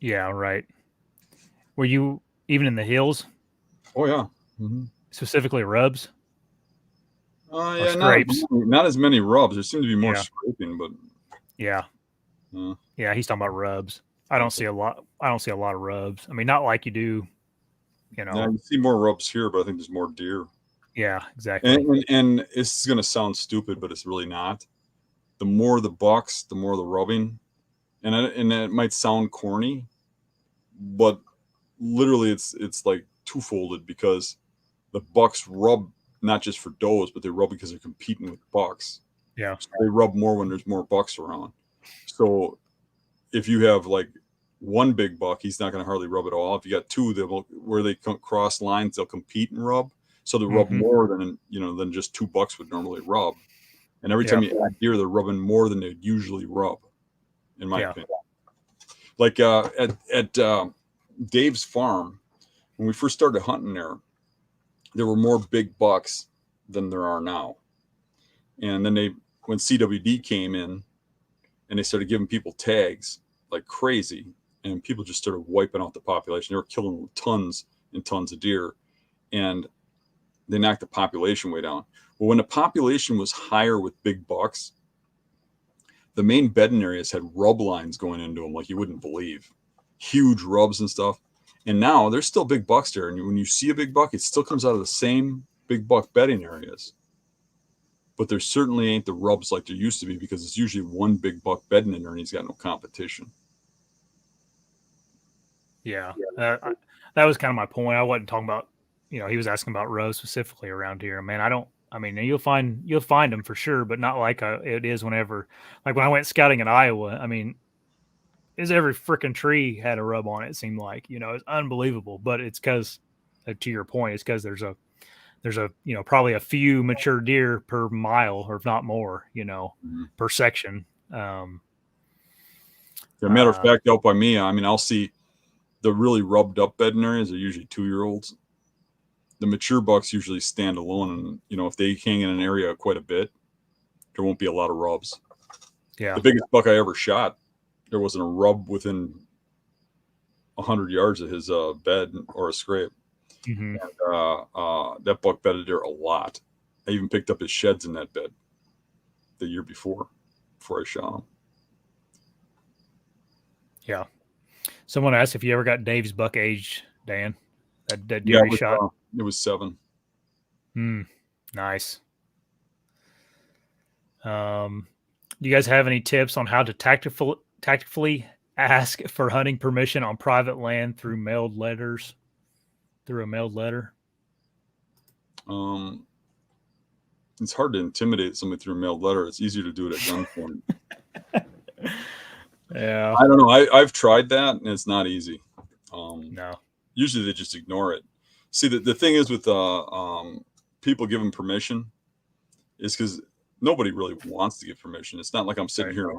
Yeah, right. Were you even in the hills? Oh yeah. Mm-hmm. Specifically rubs? Yeah, scrapes. Not as many rubs. There seemed to be more scraping, but yeah, he's talking about rubs. I don't see a lot of rubs. I mean, not like you do, you know. Yeah, you see more rubs here, but I think there's more deer. Yeah, exactly. And it's going to sound stupid, but it's really not. The more the bucks, the more the rubbing, and it might sound corny, but literally it's like twofolded, because the bucks rub not just for does, but they rub because they're competing with bucks. Yeah, so they rub more when there's more bucks around. So if you have like one big buck, he's not going to hardly rub at all. If you got two, where they cross lines, they'll compete and rub. So they rub more than just 2 bucks would normally rub. And every time you add deer, they're rubbing more than they'd usually rub, in my opinion. Like at Dave's farm, when we first started hunting there were more big bucks than there are now. And then when CWD came in and they started giving people tags like crazy, and people just started wiping out the population. They were killing tons and tons of deer, and they knocked the population way down. Well, when the population was higher with big bucks, the main bedding areas had rub lines going into them like you wouldn't believe. Huge rubs and stuff. And now there's still big bucks there. And when you see a big buck, it still comes out of the same big buck bedding areas. But there certainly ain't the rubs like there used to be, because it's usually one big buck bedding in there and he's got no competition. Yeah. That was kind of my point. I wasn't talking about, he was asking about rows specifically around here. Man, you'll find them for sure, but not like it is whenever, like when I went scouting in Iowa, is every freaking tree had a rub on it. It seemed like, it's unbelievable, but it's because, to your point, it's because there's a probably a few mature deer per mile, or if not more, per section. Matter of fact, out by me, I'll see the really rubbed up bedding areas are usually 2-year-olds. The mature bucks usually stand alone, and if they hang in an area quite a bit, there won't be a lot of rubs. Yeah. The biggest buck I ever shot, there wasn't a rub within 100 yards of his bed or a scrape. Mm-hmm. And that buck bedded there a lot. I even picked up his sheds in that bed the year before I shot him. Yeah. Someone asked if you ever got Dave's buck age, Dan. That deer he shot. It was 7. Nice. Do you guys have any tips on how to tactfully ask for hunting permission on private land through a mailed letter? It's hard to intimidate somebody through a mailed letter. It's easier to do it at gunpoint. Yeah. I don't know. I've tried that, and it's not easy. No. Usually they just ignore it. See, the thing is with people giving permission is because nobody really wants to give permission. It's not like I'm sitting here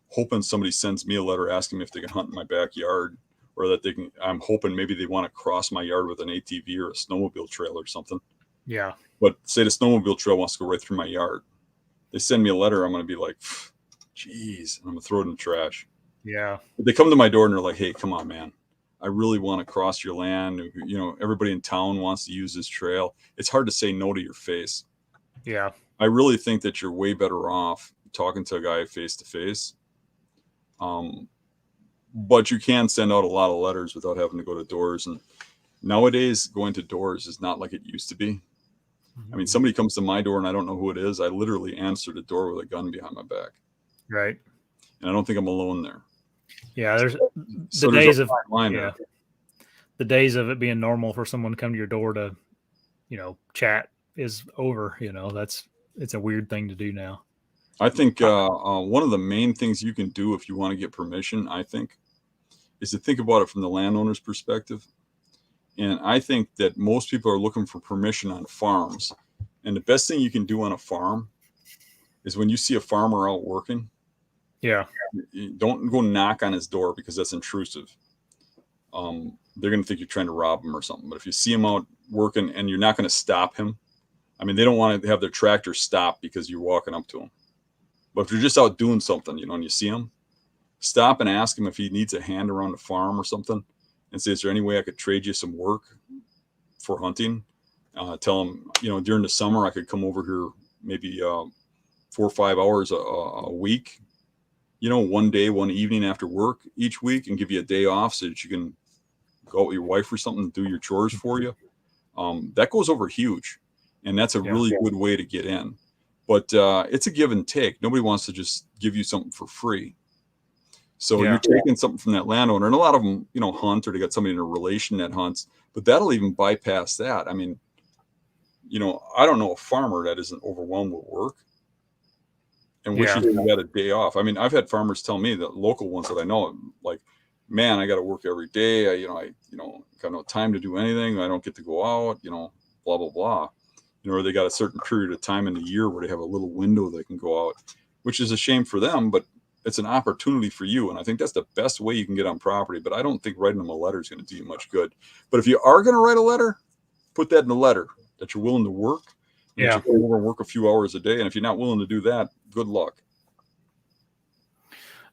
hoping somebody sends me a letter asking me if they can hunt in my backyard, or that I'm hoping maybe they want to cross my yard with an ATV or a snowmobile trail or something. Yeah. But say the snowmobile trail wants to go right through my yard. They send me a letter, I'm going to be like, geez, and I'm going to throw it in the trash. Yeah. But they come to my door and they're like, hey, come on, man. I really want to cross your land. Everybody in town wants to use this trail. It's hard to say no to your face. Yeah. I really think that you're way better off talking to a guy face to face. But you can send out a lot of letters without having to go to doors. And nowadays, going to doors is not like it used to be. Mm-hmm. Somebody comes to my door and I don't know who it is. I literally answer the door with a gun behind my back. Right. And I don't think I'm alone there. Yeah, there's the days of it being normal for someone to come to your door to, chat is over. It's a weird thing to do now. I think one of the main things you can do if you want to get permission, I think, is to think about it from the landowner's perspective. And I think that most people are looking for permission on farms. And the best thing you can do on a farm is when you see a farmer out working. Yeah. Don't go knock on his door, because that's intrusive. They're going to think you're trying to rob him or something. But if you see him out working and you're not going to stop him, they don't want to have their tractor stop because you're walking up to him. But if you're just out doing something, and you see him, stop and ask him if he needs a hand around the farm or something, and say, is there any way I could trade you some work for hunting? Tell him, during the summer, I could come over here maybe 4 or 5 hours a week, one day, one evening after work each week, and give you a day off so that you can go out with your wife or something and do your chores for you. That goes over huge. And that's a really good way to get in. But it's a give and take. Nobody wants to just give you something for free. So you're taking something from that landowner, and a lot of them, hunt, or they got somebody in a relation that hunts, but that'll even bypass that. I don't know a farmer that isn't overwhelmed with work and wishes he had a day off. I've had farmers tell me, the local ones that I know, like, man, I got to work every day. I got no time to do anything. I don't get to go out, blah, blah, blah. Or they got a certain period of time in the year where they have a little window they can go out, which is a shame for them, but it's an opportunity for you. And I think that's the best way you can get on property. But I don't think writing them a letter is going to do you much good. But if you are going to write a letter, put that in the letter that you're willing to work. And that you go over and work a few hours a day. And if you're not willing to do that, good luck.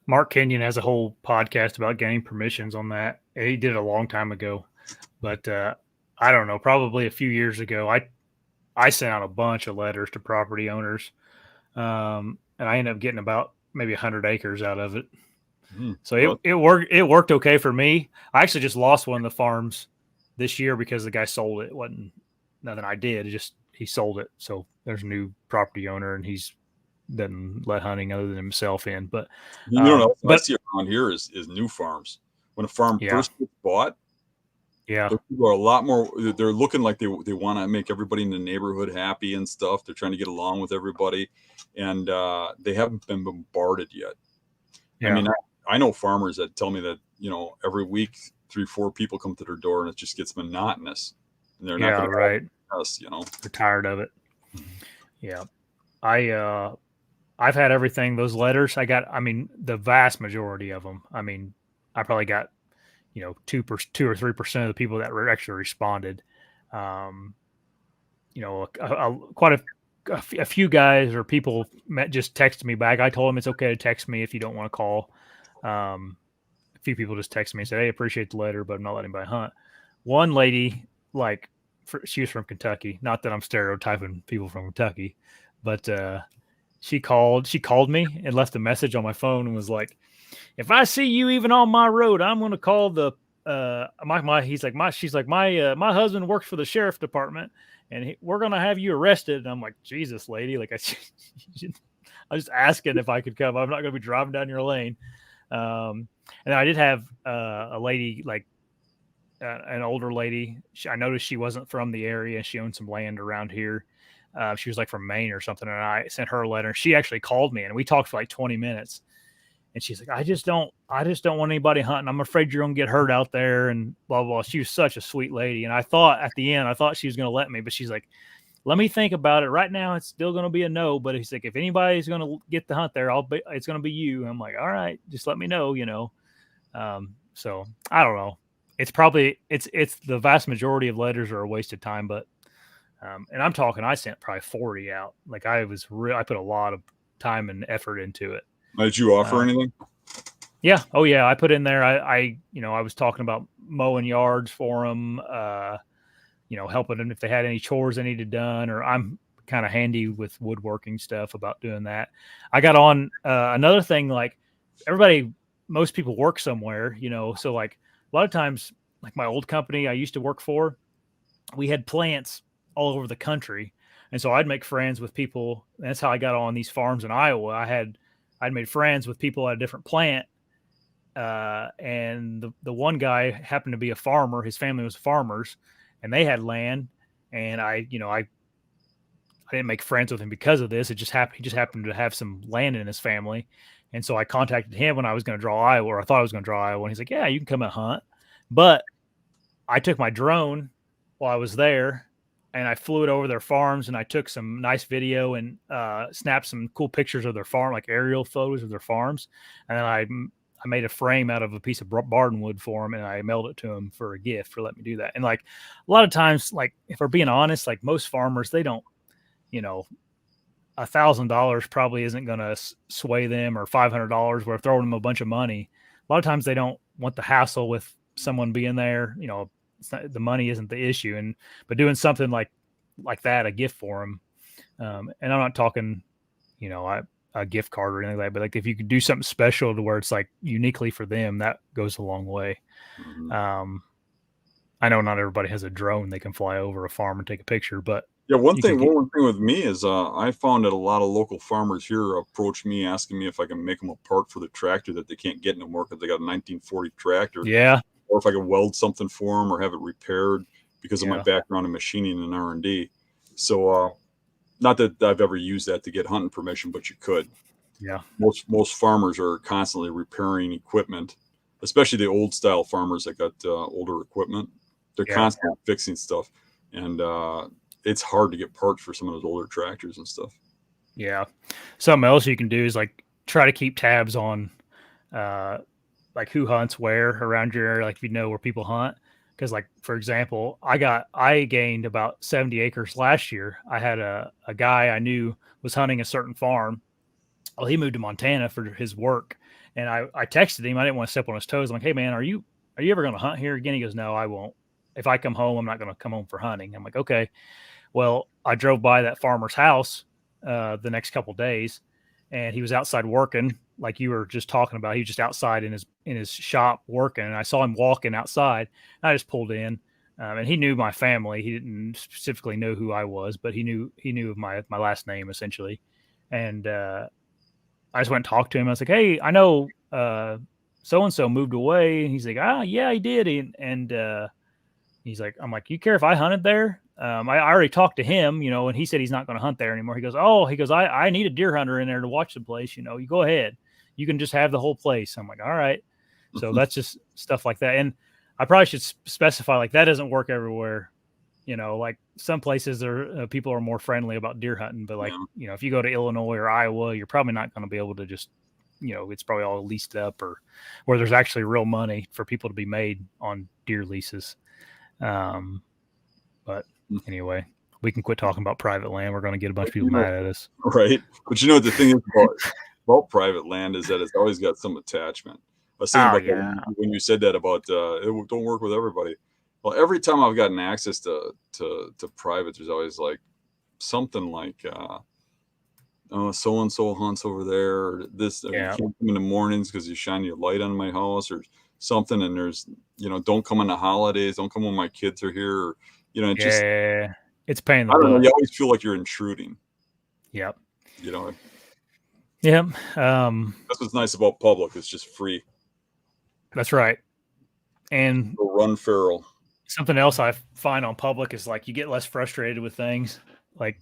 Mark Kenyon has a whole podcast about getting permissions on that. He did it a long time ago, but I don't know, probably a few years ago, I sent out a bunch of letters to property owners, and I ended up getting about maybe 100 acres out of it. So it worked okay for me. I actually just lost one of the farms this year because the guy sold it. It wasn't nothing I did. It just he sold it. So there's a new property owner, and he's doesn't let hunting other than himself in. But what I see around here is new farms. When a farm first gets bought, people are a lot more. They're looking like they want to make everybody in the neighborhood happy and stuff. They're trying to get along with everybody, and they haven't been bombarded yet. I mean, I know farmers that tell me that every week 3-4 people come to their door, and it just gets monotonous. And they're not going to us. They're tired of it. Yeah, I've had everything. Those letters I got. I mean, the vast majority of them. I mean, I probably got 2 or 3% of the people that were actually responded. Quite a few guys or people just texted me back. I told them it's okay to text me if you don't want to call. A few people just texted me and said, "Hey, appreciate the letter, but I'm not letting anybody hunt." One lady, she was from Kentucky. Not that I'm stereotyping people from Kentucky, but she called me and left a message on my phone and was like, "If I see you even on my road, I'm going to call the my husband works for the sheriff department and we're going to have you arrested." And I'm like, "Jesus, lady, I was just asking if I could come. I'm not going to be driving down your lane." And I did have a lady, an older lady. I noticed she wasn't from the area. She owned some land around here. She was from Maine or something. And I sent her a letter. She actually called me and we talked for 20 minutes. And she's like, I just don't want anybody hunting. I'm afraid you're going to get hurt out there and blah, blah, blah. She was such a sweet lady. And I thought at the end, she was going to let me, but she's like, "Let me think about it. Right now, it's still going to be a no. But he's like, if anybody's going to get the hunt there, it's going to be you." And I'm like, "All right, just let me know, So I don't know. It's probably, it's the vast majority of letters are a waste of time, but, and I'm talking, I sent probably 40 out. I put a lot of time and effort into it. Did you offer anything? Yeah. Oh yeah. I put in there, I was talking about mowing yards for them, helping them if they had any chores they needed done, or I'm kind of handy with woodworking stuff about doing that. I got on another thing, most people work somewhere, so a lot of times, my old company I used to work for, we had plants all over the country. And so I'd make friends with people. That's how I got on these farms in Iowa. I'd made friends with people at a different plant. And the one guy happened to be a farmer. His family was farmers and they had land. And I didn't make friends with him because of this. He just happened to have some land in his family. And so I contacted him when I was going to draw Iowa, or I thought I was going to draw Iowa. And he's like, "Yeah, you can come and hunt." But I took my drone while I was there and I flew it over their farms and I took some nice video and snapped some cool pictures of their farm, aerial photos of their farms. And then I made a frame out of a piece of bardenwood for them and I mailed it to them for a gift for letting me do that. And a lot of times, if we're being honest, most farmers, they don't, $1,000 probably isn't going to sway them, or $500 where throwing them a bunch of money. A lot of times they don't want the hassle with someone being there. The money isn't the issue. But doing something like that, a gift for them. And I'm not talking, a gift card or anything like that, but if you could do something special to where it's uniquely for them, that goes a long way. Mm-hmm. I know not everybody has a drone they can fly over a farm and take a picture, but yeah, one thing with me is I found that a lot of local farmers here approach me asking me if I can make them a part for the tractor that they can't get no more because they got a 1940 tractor. Yeah. Or if I can weld something for them or have it repaired because of my background in machining and R&D. So not that I've ever used that to get hunting permission, but you could. Yeah. Most farmers are constantly repairing equipment especially the old style farmers that got older equipment. They're constantly fixing stuff, and it's hard to get parts for some of those older tractors and stuff. Yeah. Something else you can do is like try to keep tabs on like who hunts where around your area, like if you know where people hunt. Because like, for example, I gained about 70 acres last year. I had a guy I knew was hunting a certain farm. Well, he moved to Montana for his work. And I texted him. I didn't want to step on his toes. I'm like, hey man, are you ever going to hunt here again? He goes, no, I won't. If I come home, I'm not going to come home for hunting. I'm like, okay. Well, I drove by that farmer's house the next couple of days, and he was outside working, like you were just talking about. He was just outside in his shop working, and I saw him walking outside. And I just pulled in, and he knew my family. He didn't specifically know who I was, but he knew of my last name essentially. And I just went and talked to him. I was like, hey, I know so and so moved away. And he's like, yeah, he did. And he's like, I'm like, you care if I hunted there? I already talked to him, and he said he's not going to hunt there anymore. He goes, I need a deer hunter in there to watch the place. You go ahead. You can just have the whole place. I'm like, all right. So that's just stuff like that. And I probably should specify, like, that doesn't work everywhere. Like some places people are more friendly about deer hunting, but like, if you go to Illinois or Iowa, you're probably not going to be able to just, it's probably all leased up, or where there's actually real money for people to be made on deer leases. But anyway, we can quit talking about private land. We're going to get a bunch of people mad at us. Right. But the thing is about private land is that it's always got some attachment. I was thinking about when you said that about it don't work with everybody. Well, every time I've gotten access to private, there's always like something like so and so hunts over there, or this you can't come in the mornings because you shine your light on my house or something, and there's don't come on the holidays, don't come when my kids are here, or it's paying the I don't butt. know, you always feel like you're intruding. Yep. Yep. That's what's nice about public. It's just free. That's right. And run feral. Something else I find on public is like you get less frustrated with things. Like,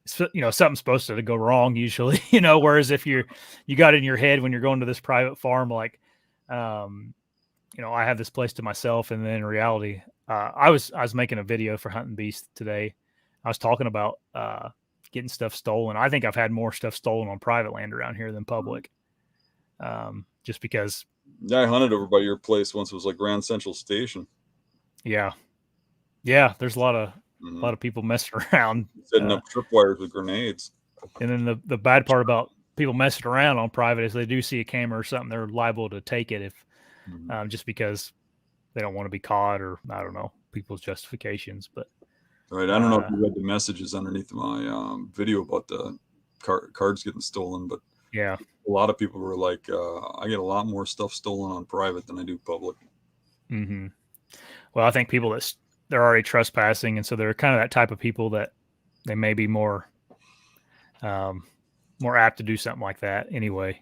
something's supposed to go wrong usually, whereas if you got in your head when you're going to this private farm, like, I have this place to myself. And then in reality, I was making a video for Hunting Beast today. I was talking about getting stuff stolen. I think I've had more stuff stolen on private land around here than public. Just because. Yeah, I hunted over by your place once. It was like Grand Central Station. Yeah. There's a lot of people messing around, setting up tripwires with grenades. And then the bad part about people messing around on private is they do see a camera or something, they're liable to take it if just because they don't want to be caught, or I don't know, people's justifications. But right, I don't know if you read the messages underneath my video about the cards getting stolen, but a lot of people were like, I get a lot more stuff stolen on private than I do public. Mm-hmm. Well, I think people they're already trespassing, and so they're kind of that type of people that they may be more apt to do something like that. Anyway,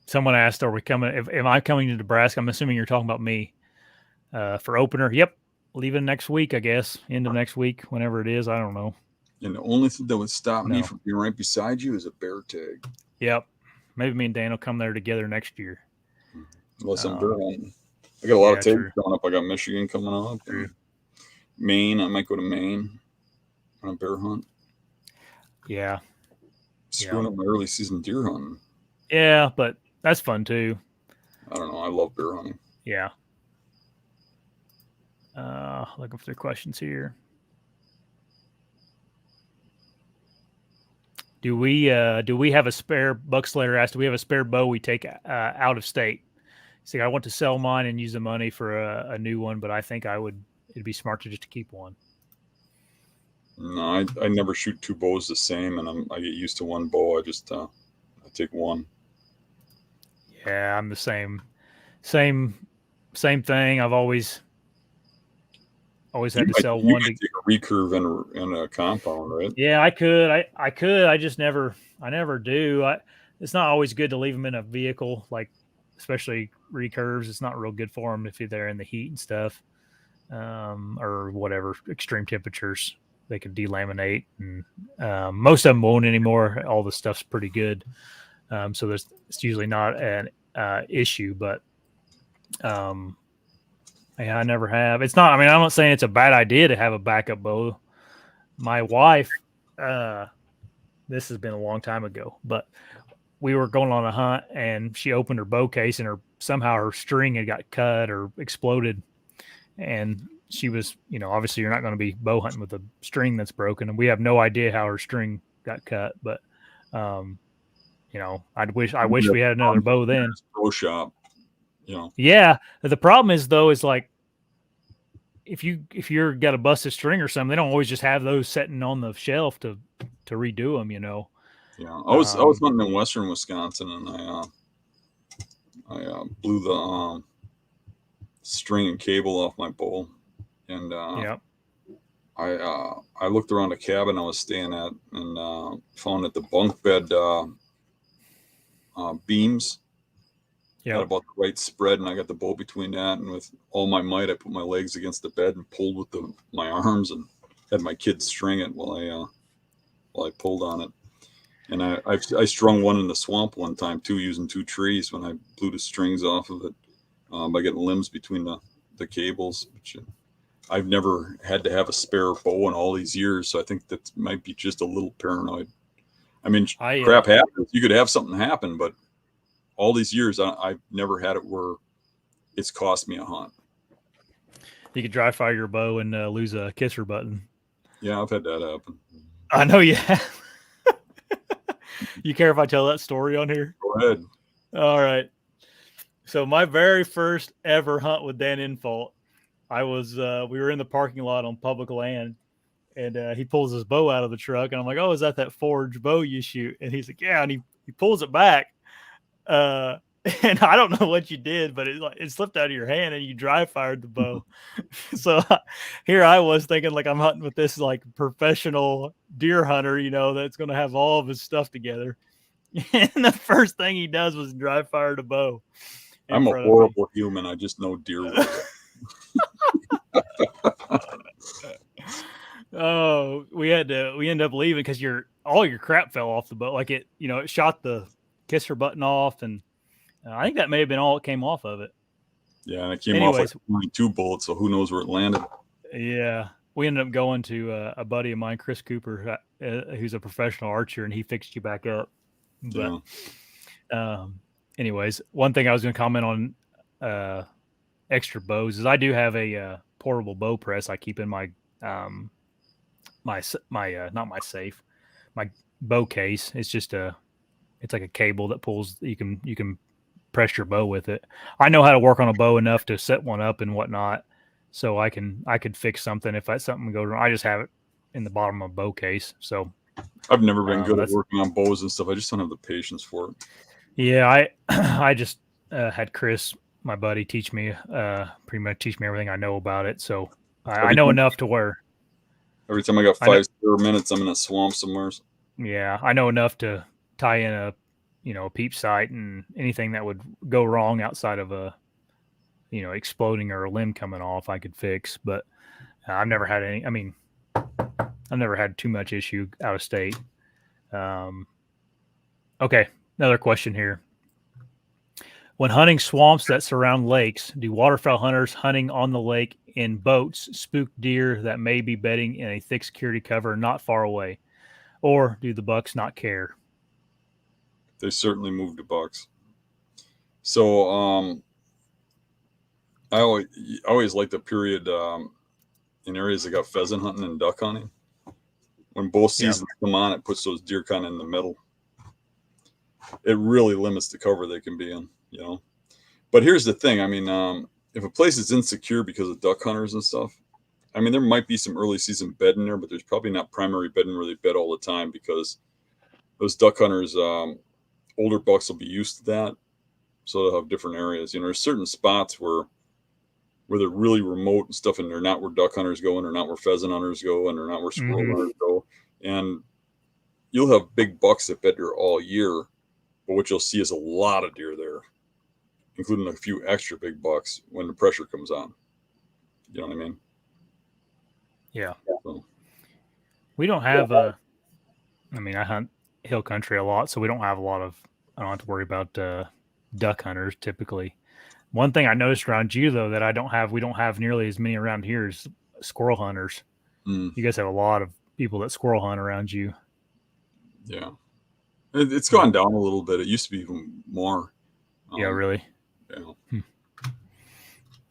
someone asked, "Are we coming? Am I coming to Nebraska?" I'm assuming you're talking about me for opener. Yep, leaving next week, I guess. End of next week, whenever it is. I don't know. And the only thing that would stop me from being right beside you is a bear tag. Yep, maybe me and Dan will come there together next year. Unless I'm bear hunting. I got a lot of tags coming up. I got Michigan coming up. Maine. I might go to Maine on a bear hunt. Yeah. Screwing up my early season deer hunting. Yeah, but that's fun too. I don't know. I love bear hunting. Yeah. Looking for the questions here. Do we have a spare? Buck Slater asked, do we have a spare bow we take out of state? See, I want to sell mine and use the money for a new one, but I think it'd be smart to just keep one. No, I never shoot two bows the same, and I get used to one bow. I just I take one. Yeah, I'm the same thing. I've always had to sell one. You could take a recurve and a compound, right? Yeah, I could. I just never do. It's not always good to leave them in a vehicle, like especially recurves. It's not real good for them if they're in the heat and stuff, or whatever extreme temperatures. They could delaminate, and most of them won't anymore. All the stuff's pretty good, so it's usually not an issue, but yeah, I never have. It's not. I mean, I'm not saying it's a bad idea to have a backup bow. My wife, this has been a long time ago, but we were going on a hunt and she opened her bow case and somehow her string had got cut or exploded. And she was, obviously you're not going to be bow hunting with a string that's broken. And we have no idea how her string got cut, but, I wish we had another bow then. Bow shop, Yeah. The problem is though, is like, if you're got a busted string or something, they don't always just have those sitting on the shelf to redo them, Yeah, I was hunting in western Wisconsin, and I blew the string and cable off my bow, and I looked around the cabin I was staying at and found that the bunk bed beams got about the right spread, and I got the bow between that, and with all my might I put my legs against the bed and pulled with my arms and had my kids string it while I pulled on it. And I strung one in the swamp one time too, using 2 trees when I blew the strings off of it by getting limbs between the cables. Which I've never had to have a spare bow in all these years, so I think that might be just a little paranoid. I mean, crap happens. You could have something happen, but all these years I've never had it where it's cost me a hunt. You could dry fire your bow and lose a kisser button. Yeah, I've had that happen. I know you have. You care if I tell that story on here? Go ahead. All right. So my very first ever hunt with Dan Infalt, we were in the parking lot on public land, and he pulls his bow out of the truck, and I'm like, "Oh, is that forged bow you shoot?" And he's like, "Yeah," and he pulls it back. And I don't know what you did, but it slipped out of your hand and you dry fired the bow. So here I was thinking like I'm hunting with this like professional deer hunter, that's going to have all of his stuff together. And the first thing he does was dry fire the bow. I'm a horrible human. I just know deer. Oh, we ended up leaving because all your crap fell off the bow. Like it shot the kisser button off, and I think that may have been all it came off of it. Yeah, and it came off like 22 bullets, so who knows where it landed. Yeah, we ended up going to a buddy of mine, Chris Cooper, who's a professional archer, and he fixed you back up. But anyways, one thing I was going to comment on extra bows is I do have a portable bow press I keep in my not my safe, my bow case. It's just it's like a cable that pulls. You can press your bow with it. I know how to work on a bow enough to set one up and whatnot, so I could fix something if something goes wrong. I just have it in the bottom of a bow case. So I've never been good at working on bows and stuff. I just don't have the patience for it. Yeah, I just had Chris, my buddy, teach me pretty much everything I know about it. So I know enough to where every time I got 5 spare minutes, I'm in a swamp somewhere. Yeah, I know enough to tie in a peep sight and anything that would go wrong outside of a exploding or a limb coming off I could fix. But I've never had any. I mean, I've never had too much issue out of state. Okay, another question here. When hunting swamps that surround lakes, do waterfowl hunters hunting on the lake in boats spook deer that may be bedding in a thick security cover not far away? Or do the bucks not care? They certainly move the bucks. So I always like the period in areas that got pheasant hunting and duck hunting. When both seasons come on, it puts those deer kind of in the middle. It really limits the cover they can be in, But here's the thing. I mean, if a place is insecure because of duck hunters and stuff, I mean, there might be some early season bedding there, but there's probably not primary bedding where they bed all the time because those duck hunters, older bucks will be used to that. So they'll have different areas. There's certain spots where they're really remote and stuff, and they're not where duck hunters go, and they're not where pheasant hunters go, and they're not where squirrel hunters go. And you'll have big bucks that bed there all year, but what you'll see is a lot of deer there, including a few extra big bucks when the pressure comes on. You know what I mean? Yeah. So. We don't have I hunt hill country a lot, so we don't have a lot of, I don't have to worry about duck hunters typically. One thing I noticed around you though that we don't have nearly as many around here is squirrel hunters. Mm, You guys have a lot of people that squirrel hunt around you. yeah, it's gone down a little bit. It used to be even more. Yeah, really. Yeah.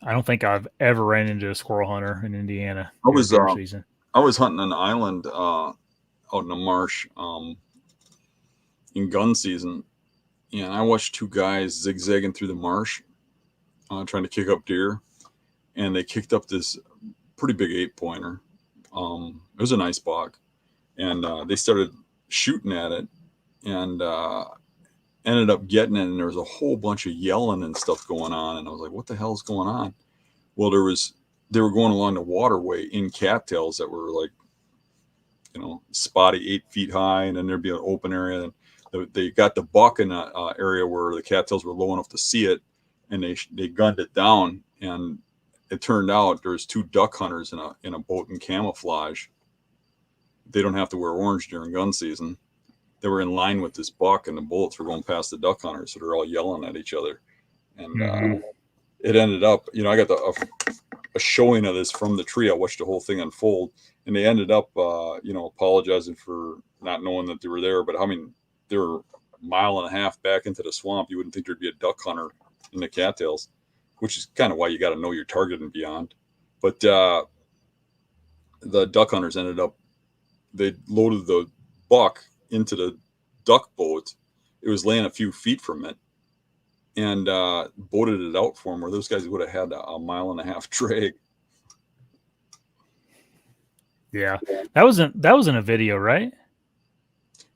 I don't think I've ever ran into a squirrel hunter in Indiana I during was deer season. I was hunting an island out in a marsh in gun season, and I watched two guys zigzagging through the marsh trying to kick up deer, and they kicked up this pretty big 8-pointer. It was a nice buck, and they started shooting at it, and ended up getting it. And there was a whole bunch of yelling and stuff going on, and I was like, "What the hell's going on?" Well, they were going along the waterway in cattails that were like, spotty 8 feet high, and then there'd be an open area. And they got the buck in an area where the cattails were low enough to see it, and they gunned it down. And it turned out there was 2 duck hunters in a boat in camouflage. They don't have to wear orange during gun season. They were in line with this buck, and the bullets were going past the duck hunters, so they're all yelling at each other. And it ended up, I got a showing of this from the tree. I watched the whole thing unfold, and they ended up, apologizing for not knowing that they were there. But I mean, they were a mile and a half back into the swamp. You wouldn't think there'd be a duck hunter in the cattails, which is kind of why you got to know your target and beyond. But the duck hunters they loaded the buck into the duck boat. It was laying a few feet from it, and boated it out for them, where those guys would have had a mile and a half drag. Yeah, that wasn't a video, right?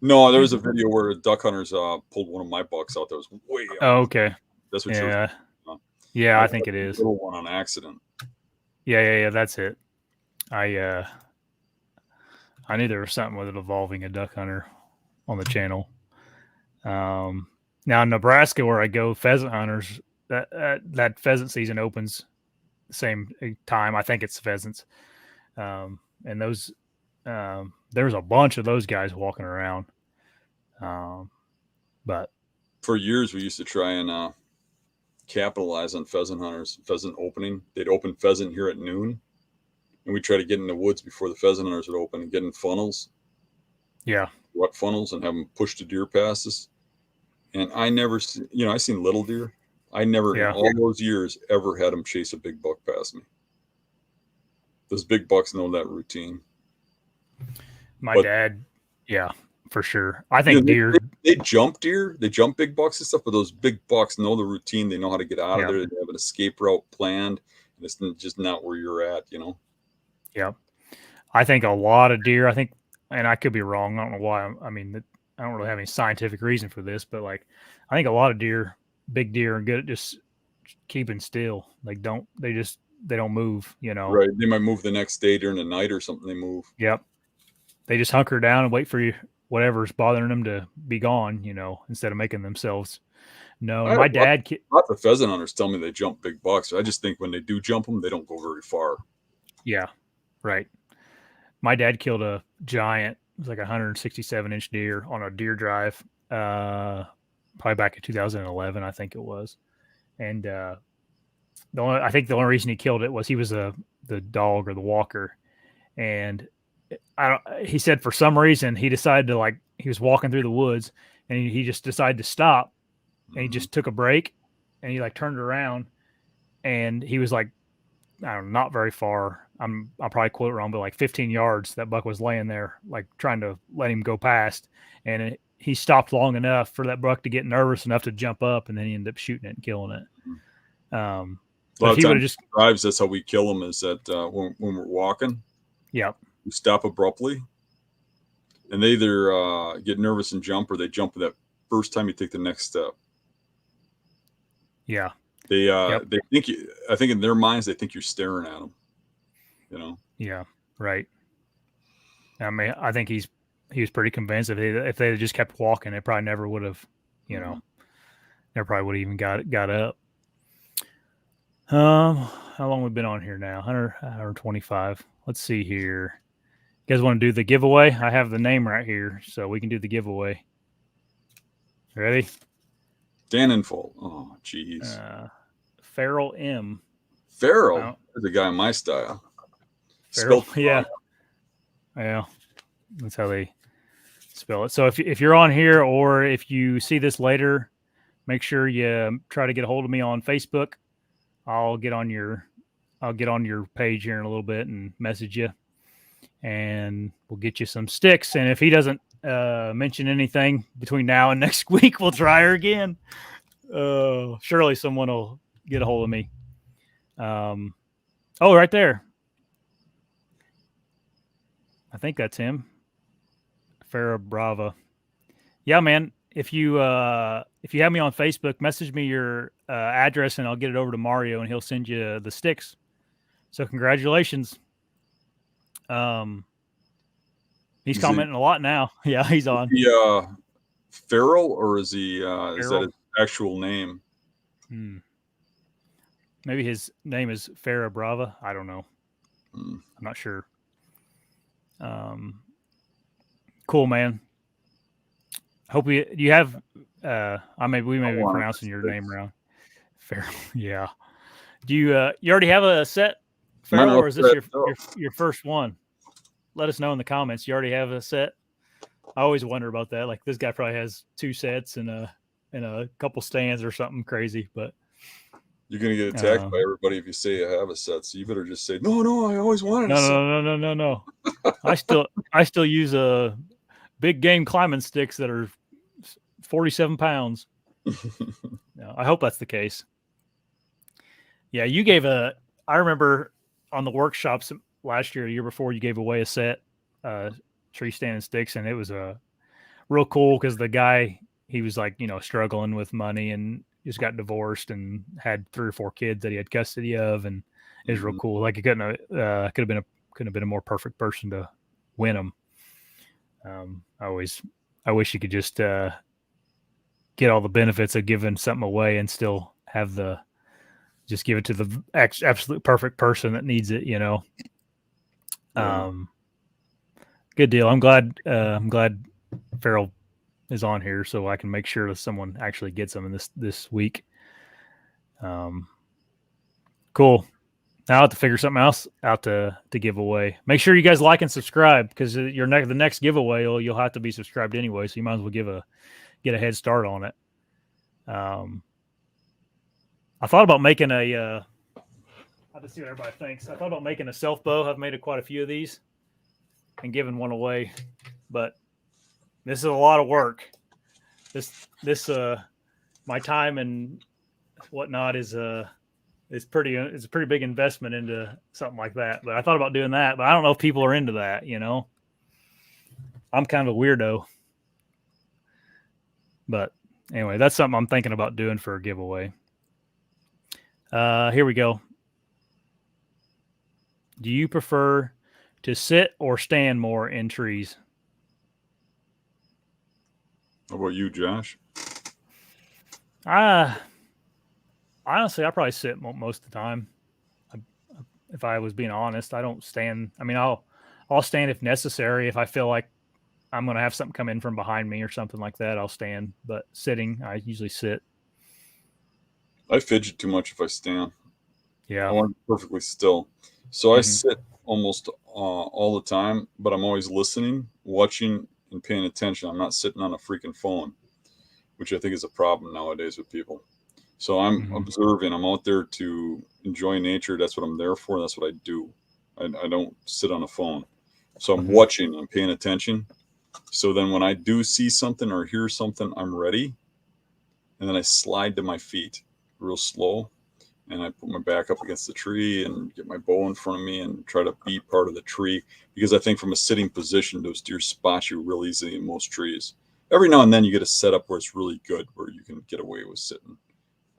No, there was a video where duck hunters pulled one of my bucks out that was way out. Oh, okay. That's what Yeah. you're. Yeah, I think it is. Little one on accident. Yeah. That's it. I knew there was something with it involving a duck hunter on the channel. Now in Nebraska, where I go, pheasant hunters that pheasant season opens the same time. I think it's pheasants, and those there's a bunch of those guys walking around. But for years we used to try and capitalize on pheasant hunters. Pheasant opening, they'd open pheasant here at noon, and we'd try to get in the woods before the pheasant hunters would open and get in funnels. Yeah, wet funnels, and have them push the deer past us. And I never, I seen little deer. I never, in all those years, ever had them chase a big buck past me. Those big bucks know that routine. My dad, yeah, for sure. I think deer. They jump deer. They jump big bucks and stuff, but those big bucks know the routine. They know how to get out of there. They have an escape route planned. And it's just not where you're at, Yeah. I think a lot of deer, and I could be wrong. I don't know why. I mean, I don't really have any scientific reason for this, but like, I think a lot of deer, big deer, are good at just keeping still. Like, they don't move, Right. They might move the next day during the night or something. They move. Yep. They just hunker down and wait for whatever's bothering them to be gone, instead of making themselves known. My dad, lots of pheasant hunters tell me they jump big bucks. I just think when they do jump them, they don't go very far. Yeah. Right. My dad killed a giant, it was like a 167-inch deer on a deer drive, probably back in 2011, I think it was. And I think the only reason he killed it was he was the dog or the walker. And he said for some reason he decided to, he was walking through the woods and he just decided to stop, and he just took a break, and he turned around, and he was I don't know, not very far. I'll probably quote it wrong, but 15 yards, that buck was laying there, trying to let him go past. And he stopped long enough for that buck to get nervous enough to jump up, and then he ended up shooting it and killing it. A lot of times drives, that's how we kill them, is that when we're walking, we stop abruptly, and they either get nervous and jump, or they jump that first time you take the next step. Yeah. They think I think in their minds, they think you're staring at them, Yeah. Right. I mean, I think he was pretty convinced if they had just kept walking, it probably never would have, never probably would have even got up. How long we been on here now? 125. Let's see here. You guys want to do the giveaway? I have the name right here, so we can do the giveaway. Ready? Dan Infalt. Oh, jeez. Farrell M. Farrell is a guy in my style. Farrell, yeah. Yeah, that's how they spell it. So if you're on here, or if you see this later, make sure you try to get a hold of me on Facebook. I'll get on your page here in a little bit and message you, and we'll get you some sticks. And if he doesn't mention anything between now and next week, we'll try her again. Surely someone will get a hold of me. Oh, right there. I think that's him. Farah Brava. Yeah, man. If you have me on Facebook, message me your address and I'll get it over to Mario and he'll send you the sticks. So congratulations. He's commenting a lot now. Yeah, he's on. Is he Farrell, or is he is that his actual name? Maybe his name is Farah Brava. I don't know. I'm not sure. Cool, man. Hope you have. We may be pronouncing your name wrong. Farrell. Yeah. Do you already have a set, Farrell, or is this your first one? Let us know in the comments. You already have a set. I always wonder about that. Like, this guy probably has 2 sets and a couple stands or something crazy. But you're gonna get attacked by everybody if you say you have a set. So you better just say, no. I always wanted a set. No. I still use a big game climbing sticks that are 47 pounds. I hope that's the case. Yeah, you gave I remember on the workshops last year, the year before, you gave away a set, tree stand and sticks, and it was real cool because the guy, he was like, struggling with money and just got divorced and had 3 or 4 kids that he had custody of, and it was real cool. Like, it couldn't have been a more perfect person to win them. I wish you could just get all the benefits of giving something away and still have just give it to the absolute perfect person that needs it, Good deal. I'm glad Farrell is on here so I can make sure that someone actually gets them in this week. Cool. Now I have to figure something else out to give away. Make sure you guys like and subscribe, because the next giveaway you'll have to be subscribed anyway, so you might as well get a head start on it. I thought about making I'll just see what everybody thinks. I thought about making a self bow. I've made quite a few of these and giving one away, but this is a lot of work. This my time and whatnot is it's a pretty big investment into something like that. But I thought about doing that, but I don't know if people are into that. I'm kind of a weirdo. But anyway, that's something I'm thinking about doing for a giveaway. Here we go. Do you prefer to sit or stand more in trees? How about you, Josh? Honestly, I probably sit most of the time. If I was being honest, I don't stand. I mean, I'll stand if necessary. If I feel like I'm going to have something come in from behind me or something like that, I'll stand. But sitting, I usually sit. I fidget too much if I stand. Yeah. I want to be perfectly still. So I sit almost all the time, but I'm always listening, watching, and paying attention. I'm not sitting on a freaking phone, which I think is a problem nowadays with people. So I'm observing. I'm out there to enjoy nature. That's what I'm there for. That's what I do. I don't sit on a phone. So I'm watching. I'm paying attention. So then when I do see something or hear something, I'm ready. And then I slide to my feet real slow. And I put my back up against the tree and get my bow in front of me and try to be part of the tree. Because I think from a sitting position, those deer spot you real easily in most trees. Every now and then you get a setup where it's really good, where you can get away with sitting.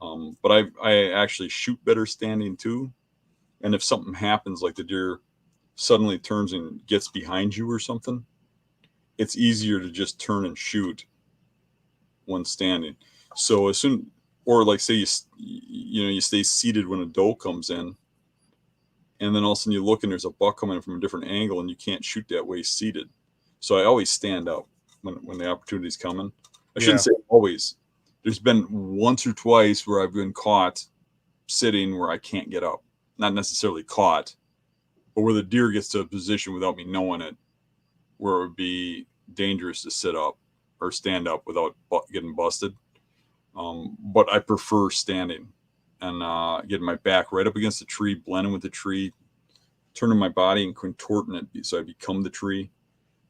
But I actually shoot better standing too. And if something happens, like the deer suddenly turns and gets behind you or something, it's easier to just turn and shoot when standing. So as soon, or like say you stay seated when a doe comes in, and then all of a sudden you look and there's a buck coming from a different angle and you can't shoot that way seated. So I always stand up when the opportunity's coming. I shouldn't say always, there's been once or twice where I've been caught sitting where I can't get up. Not necessarily caught, but where the deer gets to a position without me knowing it, where it would be dangerous to sit up or stand up without getting busted. But I prefer standing and getting my back right up against the tree, blending with the tree, turning my body and contorting it so I become the tree.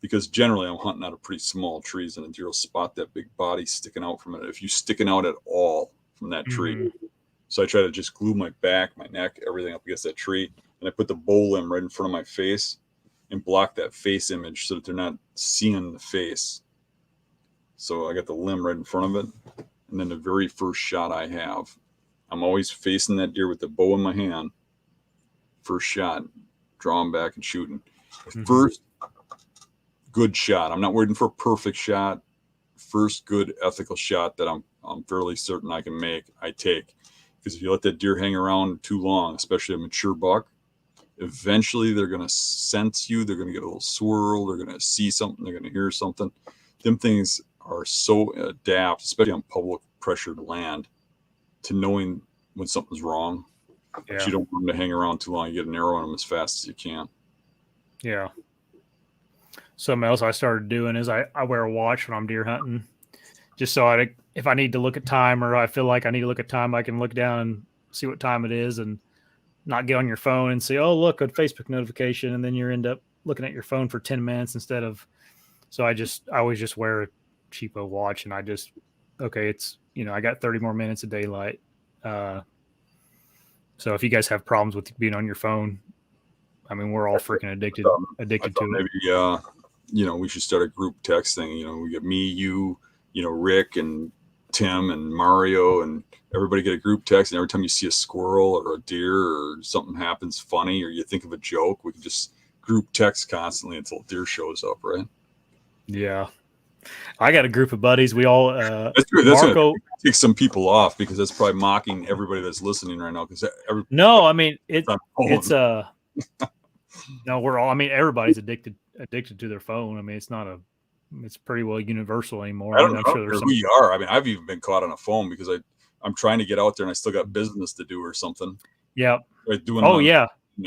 Because generally I'm hunting out of pretty small trees, and a deer will spot that big body sticking out from it if you're sticking out at all from that tree. Mm-hmm. So I try to just glue my back, my neck, everything up against that tree, and I put the bow limb right in front of my face and block that face image so that they're not seeing the face. So I got the limb right in front of it, and then the very first shot I have, I'm always facing that deer with the bow in my hand. First shot, drawing back and shooting. Mm-hmm. First good shot. I'm not waiting for a perfect shot. First good ethical shot that I'm fairly certain I can make, I take. Because if you let that deer hang around too long, especially a mature buck, eventually they're going to sense you. They're going to get a little swirl. They're going to see something. They're going to hear something. Them things are so adept, especially on public pressured land, to knowing when something's wrong. Yeah. But you don't want them to hang around too long. You get an arrow in them as fast as you can. Yeah. Something else I started doing is I wear a watch when I'm deer hunting, just so if I need to look at time, or I feel like I need to look at time, I can look down and see what time it is, and not get on your phone and say, oh, look, a Facebook notification, and then you end up looking at your phone for 10 minutes instead of. So I always just wear a cheapo watch, and I just, okay, it's, I got 30 more minutes of daylight. So if you guys have problems with being on your phone, I mean, we're all freaking addicted to it. Maybe, we should start a group text thing. We get me, you, Rick and Tim and Mario, and everybody get a group text. And every time you see a squirrel or a deer or something happens funny, or you think of a joke, we can just group text constantly until a deer shows up, right? Yeah. I got a group of buddies. We all, that's true. That's Marco, take some people off, because that's probably mocking everybody that's listening right now. No, I mean, no, we're all, I mean, everybody's addicted to their phone. I mean, it's pretty well universal anymore. I don't know who you are. I mean, I've even been caught on a phone because I'm trying to get out there and I still got business to do or something. Yeah. Right,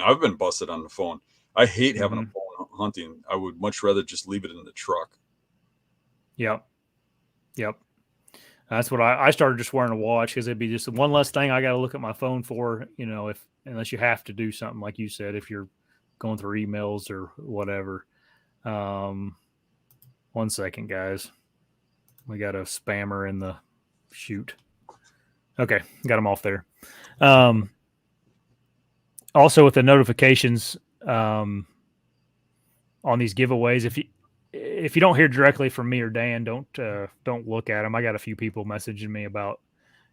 I've been busted on the phone. I hate having a phone hunting. I would much rather just leave it in the truck. Yep. That's what I started just wearing a watch, because it'd be just one less thing I got to look at my phone for, unless you have to do something like you said, if you're going through emails or whatever. 1 second, guys. We got a spammer in the shoot. Okay, got him off there. Also, with the notifications on these giveaways, if you don't hear directly from me or Dan, don't look at them. I got a few people messaging me about,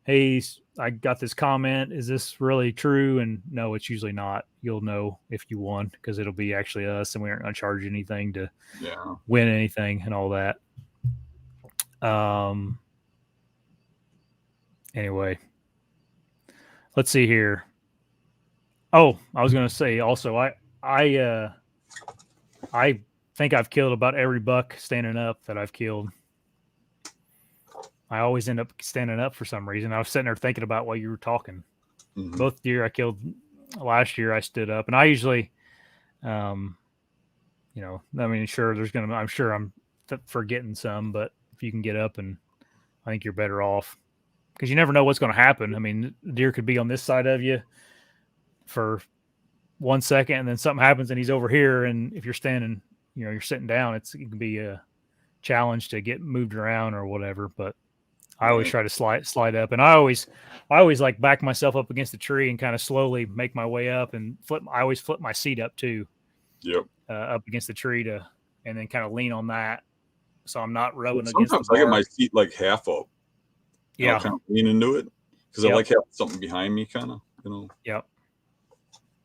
hey, I got this comment. Is this really true? And no, it's usually not. You'll know if you won, because it'll be actually us, and we aren't going to charge you anything to win anything and all that. Anyway, let's see here. Oh, I was going to say also, I think I've killed about every buck standing up that I've killed. I always end up standing up for some reason. I was sitting there thinking about while you were talking. Mm-hmm. Both deer I killed last year, I stood up, and I usually, I mean, sure, I'm sure I'm forgetting some, but if you can get up, and I think you're better off, because you never know what's going to happen. I mean, the deer could be on this side of you for 1 second, and then something happens and he's over here. And if you're standing, you're sitting down, it can be a challenge to get moved around or whatever. But I always try to slide up, and I always like back myself up against the tree and kind of slowly make my way up, and I always flip my seat up too. Yep. Up against the tree and then kind of lean on that, so I'm not rubbing against the Sometimes bar. I get my seat like half up. Yeah. I'll kind of lean into it, because I like having something behind me, kind of, Yep.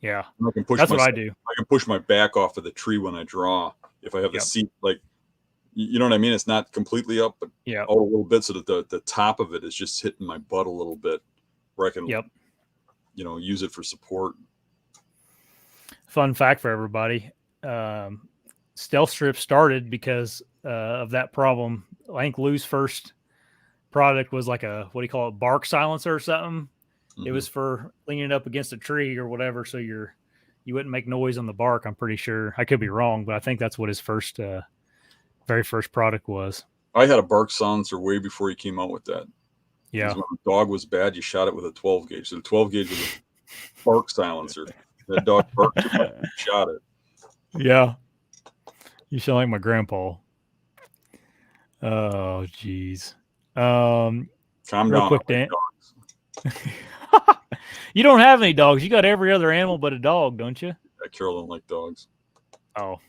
Yeah. I can push what I do. I can push my back off of the tree when I draw. If I have the seat, like, you know what I mean? It's not completely up, but a little bit, so that the top of it is just hitting my butt a little bit, where I can, use it for support. Fun fact for everybody. Stealth strip started because of that problem. I think Lou's first product was like a, what do you call it, bark silencer or something. It Mhm. was for leaning it up against a tree or whatever, so you wouldn't make noise on the bark. I'm pretty sure. I could be wrong, but I think that's what his very first product was. I had a bark silencer way before he came out with that. Yeah. Because when the dog was bad, you shot it with a 12 gauge. So the 12 gauge was a bark silencer. That dog barked too much, you shot it. Yeah. You sound like my grandpa. Oh, jeez. Calm Real down. quick, I like Dan. dogs. You don't have any dogs. You got every other animal but a dog, don't you? Carol don't like dogs. Oh,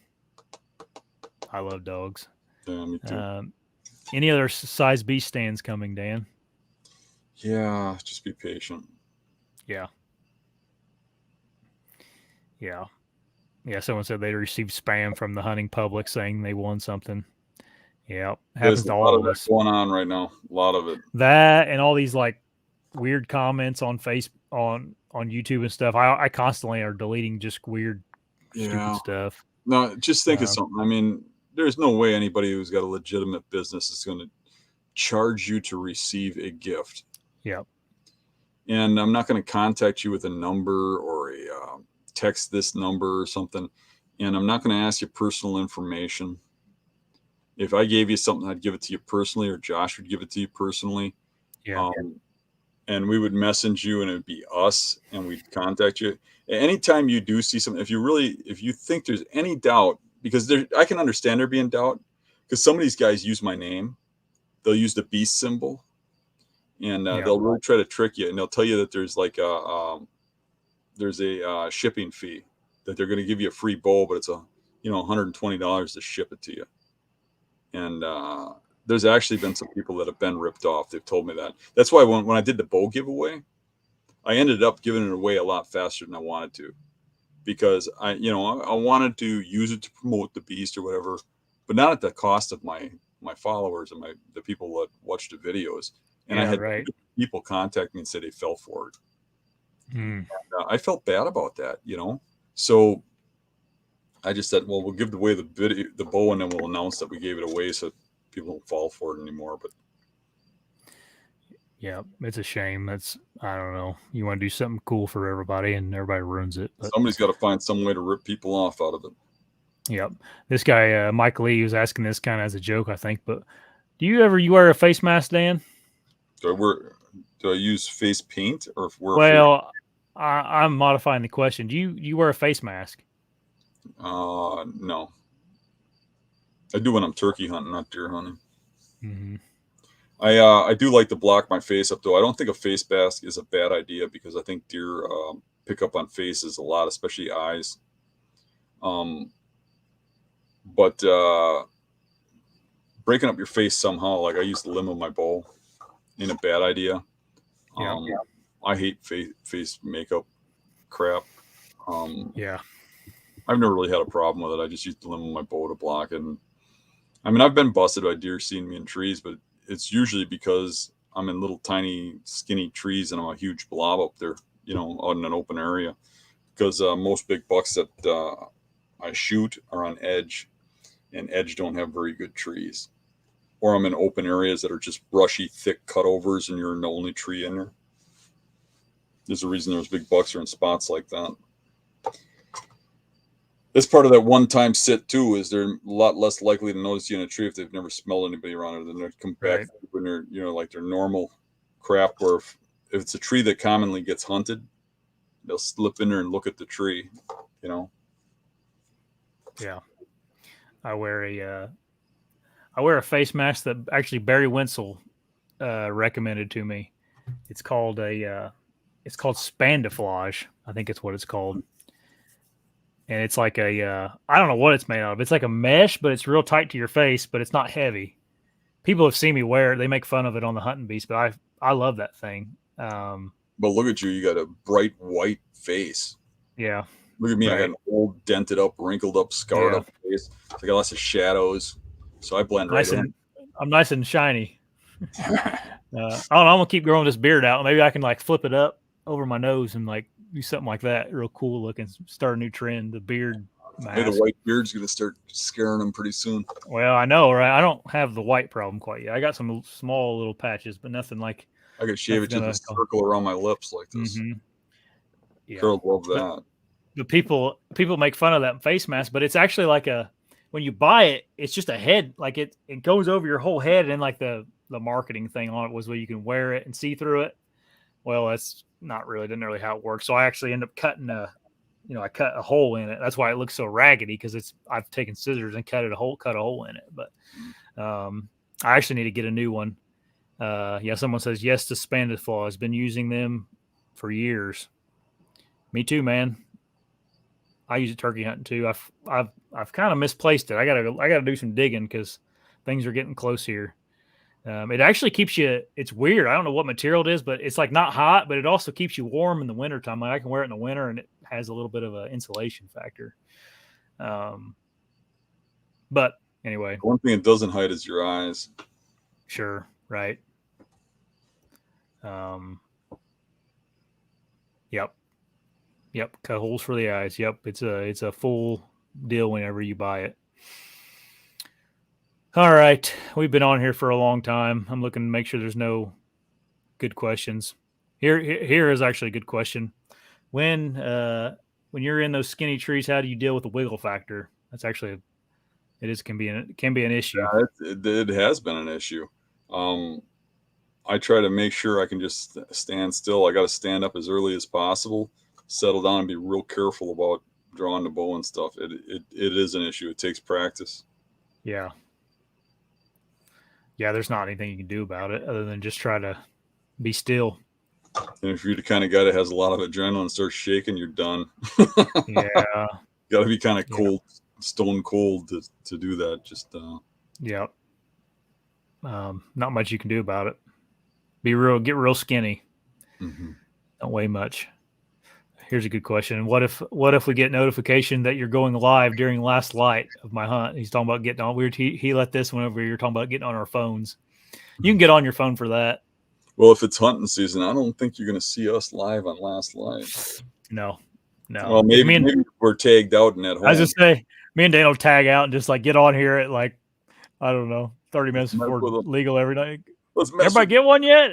I love dogs. Yeah, me too. Any other size beast stands coming, Dan? Yeah, just be patient. Yeah. Yeah. Yeah, someone said they received spam from the hunting public saying they won something. Yeah, happens There's to a lot all of of that us. going on right now. A lot of it. That and all these like weird comments on on YouTube and stuff. I constantly are deleting just weird, stupid stuff. No, just think of something. I mean, there's no way anybody who's got a legitimate business is going to charge you to receive a gift. Yep. And I'm not going to contact you with a number or a text this number or something. And I'm not going to ask you personal information. If I gave you something, I'd give it to you personally, or Josh would give it to you personally. Yeah. And we would message you, and it'd be us, and we'd contact you. Anytime you do see something, if you think there's any doubt, because I can understand there being doubt, because some of these guys use my name. They'll use the beast symbol, and they'll really try to trick you, and they'll tell you that there's like a shipping fee, that they're going to give you a free bow, but it's $120 to ship it to you. And there's actually been some people that have been ripped off. They've told me that. That's why when I did the bow giveaway, I ended up giving it away a lot faster than I wanted to, because I wanted to use it to promote the beast or whatever, but not at the cost of my followers and the people that watch the videos. And I had people contact me and say they fell for it. And, I felt bad about that, So I just said, well, we'll give away the bow, and then we'll announce that we gave it away so people don't fall for it anymore. But yeah, it's a shame. I don't know. You want to do something cool for everybody, and everybody ruins it. But somebody's got to find some way to rip people off out of it. Yep. This guy, Mike Lee, was asking this kind of as a joke, I think. But do you wear a face mask, Dan? Do I use face paint or wear? Well, I'm modifying the question. Do you wear a face mask? No. I do when I'm turkey hunting, not deer hunting. Mm-hmm. I do like to block my face up, though. I don't think a face mask is a bad idea, because I think deer pick up on faces a lot, especially eyes. But breaking up your face somehow, like I use the limb of my bow, ain't a bad idea. I hate face makeup crap. I've never really had a problem with it. I just use the limb of my bow to block it. And I mean, I've been busted by deer seeing me in trees, but it's usually because I'm in little tiny skinny trees and I'm a huge blob up there, out in an open area. Because most big bucks that I shoot are on edge, and edge don't have very good trees. Or I'm in open areas that are just brushy, thick cutovers, and you're the only tree in there. There's a reason those big bucks are in spots like that. This part of that one-time sit too is they're a lot less likely to notice you in a tree if they've never smelled anybody around it. Then they come back when they're like their normal crap. Where if it's a tree that commonly gets hunted, they'll slip in there and look at the tree. Yeah, I wear a face mask that actually Barry Wenzel recommended to me. It's called Spandiflage. I think it's what it's called. And it's like I don't know what it's made out of. It's like a mesh, but it's real tight to your face, but it's not heavy. People have seen me wear it. They make fun of it on the Hunting Beast, but I love that thing. But look at you. You got a bright white face. Yeah. Look at me. I got an old, dented up, wrinkled up, scarred up face. I got lots of shadows. So I blend right in. I'm nice and shiny. I don't know. I'm going to keep growing this beard out. Maybe I can like flip it up over my nose and like do something like that. Real cool looking. Start a new trend. The beard Hey, the white beard's going to start scaring them pretty soon. Well, I know, right? I don't have the white problem quite yet. I got some small little patches, but nothing like. I could shave it to the circle around my lips like this. Mm-hmm. Yeah, Girls love that. But people make fun of that face mask, but it's actually like when you buy it, it's just a head, like it goes over your whole head, and like the marketing thing on it was where you can wear it and see through it. Well, that's didn't really how it works. So I actually end up cutting I cut a hole in it. That's why it looks so raggedy, because I've taken scissors and cut a hole in it. But I actually need to get a new one. Someone says yes to Spandiflaw. Has been using them for years. Me too, man. I use it turkey hunting too. I've kind of misplaced it. I gotta do some digging because things are getting close here. It actually keeps you. It's weird. I don't know what material it is, but it's like not hot, but it also keeps you warm in the wintertime. Like I can wear it in the winter, and it has a little bit of an insulation factor. But anyway, one thing it doesn't hide is your eyes. Sure, right. Yep. Cut holes for the eyes. Yep. It's a full deal whenever you buy it. All right. We've been on here for a long time. I'm looking to make sure there's no good questions. Here is actually a good question. When you're in those skinny trees, how do you deal with the wiggle factor? That's actually can be an issue. Yeah, it has been an issue. I try to make sure I can just stand still. I got to stand up as early as possible, settle down, and be real careful about drawing the bow and stuff. It is an issue. It takes practice. Yeah. Yeah, there's not anything you can do about it other than just try to be still. And if you're the kind of guy that has a lot of adrenaline and starts shaking, you're done. Yeah. Got to be kind of cold, stone cold to do that. Just yeah. Not much you can do about it. Get real skinny. Mm-hmm. Don't weigh much. Here's a good question. What if we get notification that you're going live during last light of my hunt? He's talking about getting on. He let this whenever you're talking about getting on our phones. You can get on your phone for that. Well, if it's hunting season, I don't think you're going to see us live on last light. No. Well, maybe we're tagged out in that home. I was just say, me and Dan will tag out and just like get on here at like, I don't know, 30 minutes before legal every night. Everybody get one yet?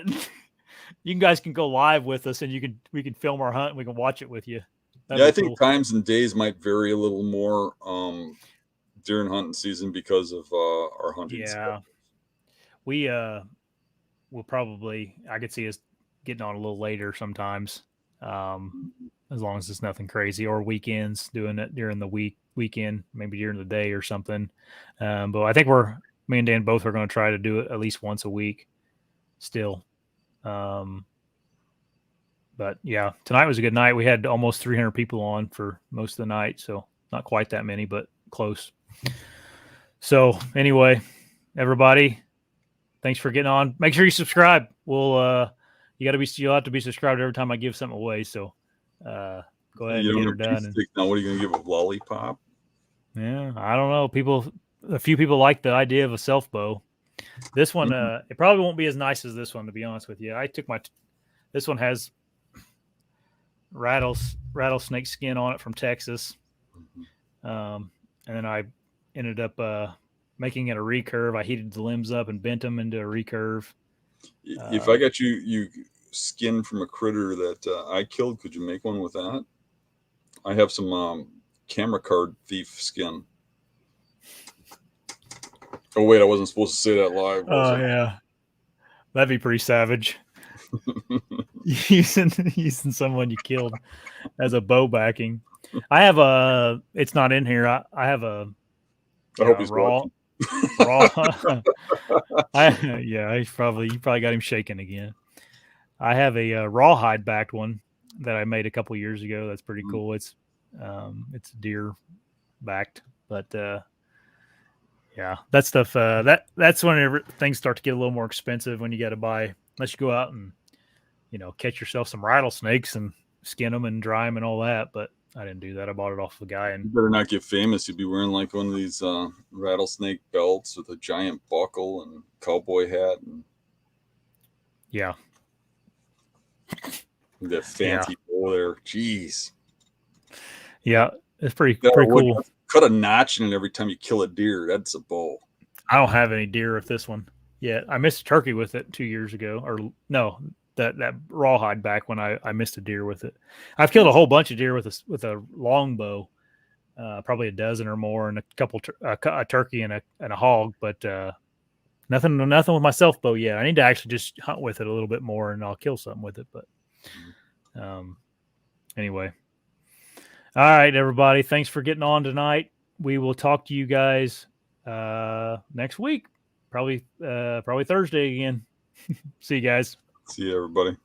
You guys can go live with us, and we can film our hunt, and we can watch it with you. I think times and days might vary a little more during hunting season because of our hunting. Yeah, we'll probably. I could see us getting on a little later sometimes, as long as it's nothing crazy, or weekends doing it during the weekend, maybe during the day or something. But I think me and Dan both are going to try to do it at least once a week still. But yeah, tonight was a good night. We had almost 300 people on for most of the night. So not quite that many, but close. So anyway, everybody, thanks for getting on. Make sure you subscribe. You'll have to be subscribed every time I give something away. So, go ahead and get her done. Now, what are you going to give a lollipop? Yeah, I don't know. A few people like the idea of a self bow. This one, it probably won't be as nice as this one, to be honest with you. This one has rattlesnake skin on it from Texas. And then I ended up making it a recurve. I heated the limbs up and bent them into a recurve. If I got you skin from a critter that I killed, could you make one with that? I have some camera card thief skin. Oh wait, I wasn't supposed to say that live. Yeah, that'd be pretty savage. using someone you killed as a bow backing. I have it's not in here. I have a. I hope he's raw. You probably got him shaking again. I have a rawhide backed one that I made a couple years ago. That's pretty cool. It's deer backed, but yeah, that stuff. That's when things start to get a little more expensive when you got to buy. Unless you go out and catch yourself some rattlesnakes and skin them and dry them and all that. But I didn't do that. I bought it off a guy. And you better not get famous. You'd be wearing like one of these rattlesnake belts with a giant buckle and cowboy hat. And yeah. That fancy bow there. Jeez. Yeah, it's pretty cool. cut a notch in it every time you kill a deer. That's a bow. I don't have any deer with this one yet. I missed a turkey with it 2 years ago, or no, that rawhide back when I missed a deer with it. I've killed a whole bunch of deer with a longbow, probably a dozen or more, and a couple a turkey and a hog, but nothing with my self bow yet. I need to actually just hunt with it a little bit more, and I'll kill something with it. But anyway, all right, everybody, thanks for getting on tonight. We will talk to you guys next week, probably Thursday again. See you guys. See you, everybody.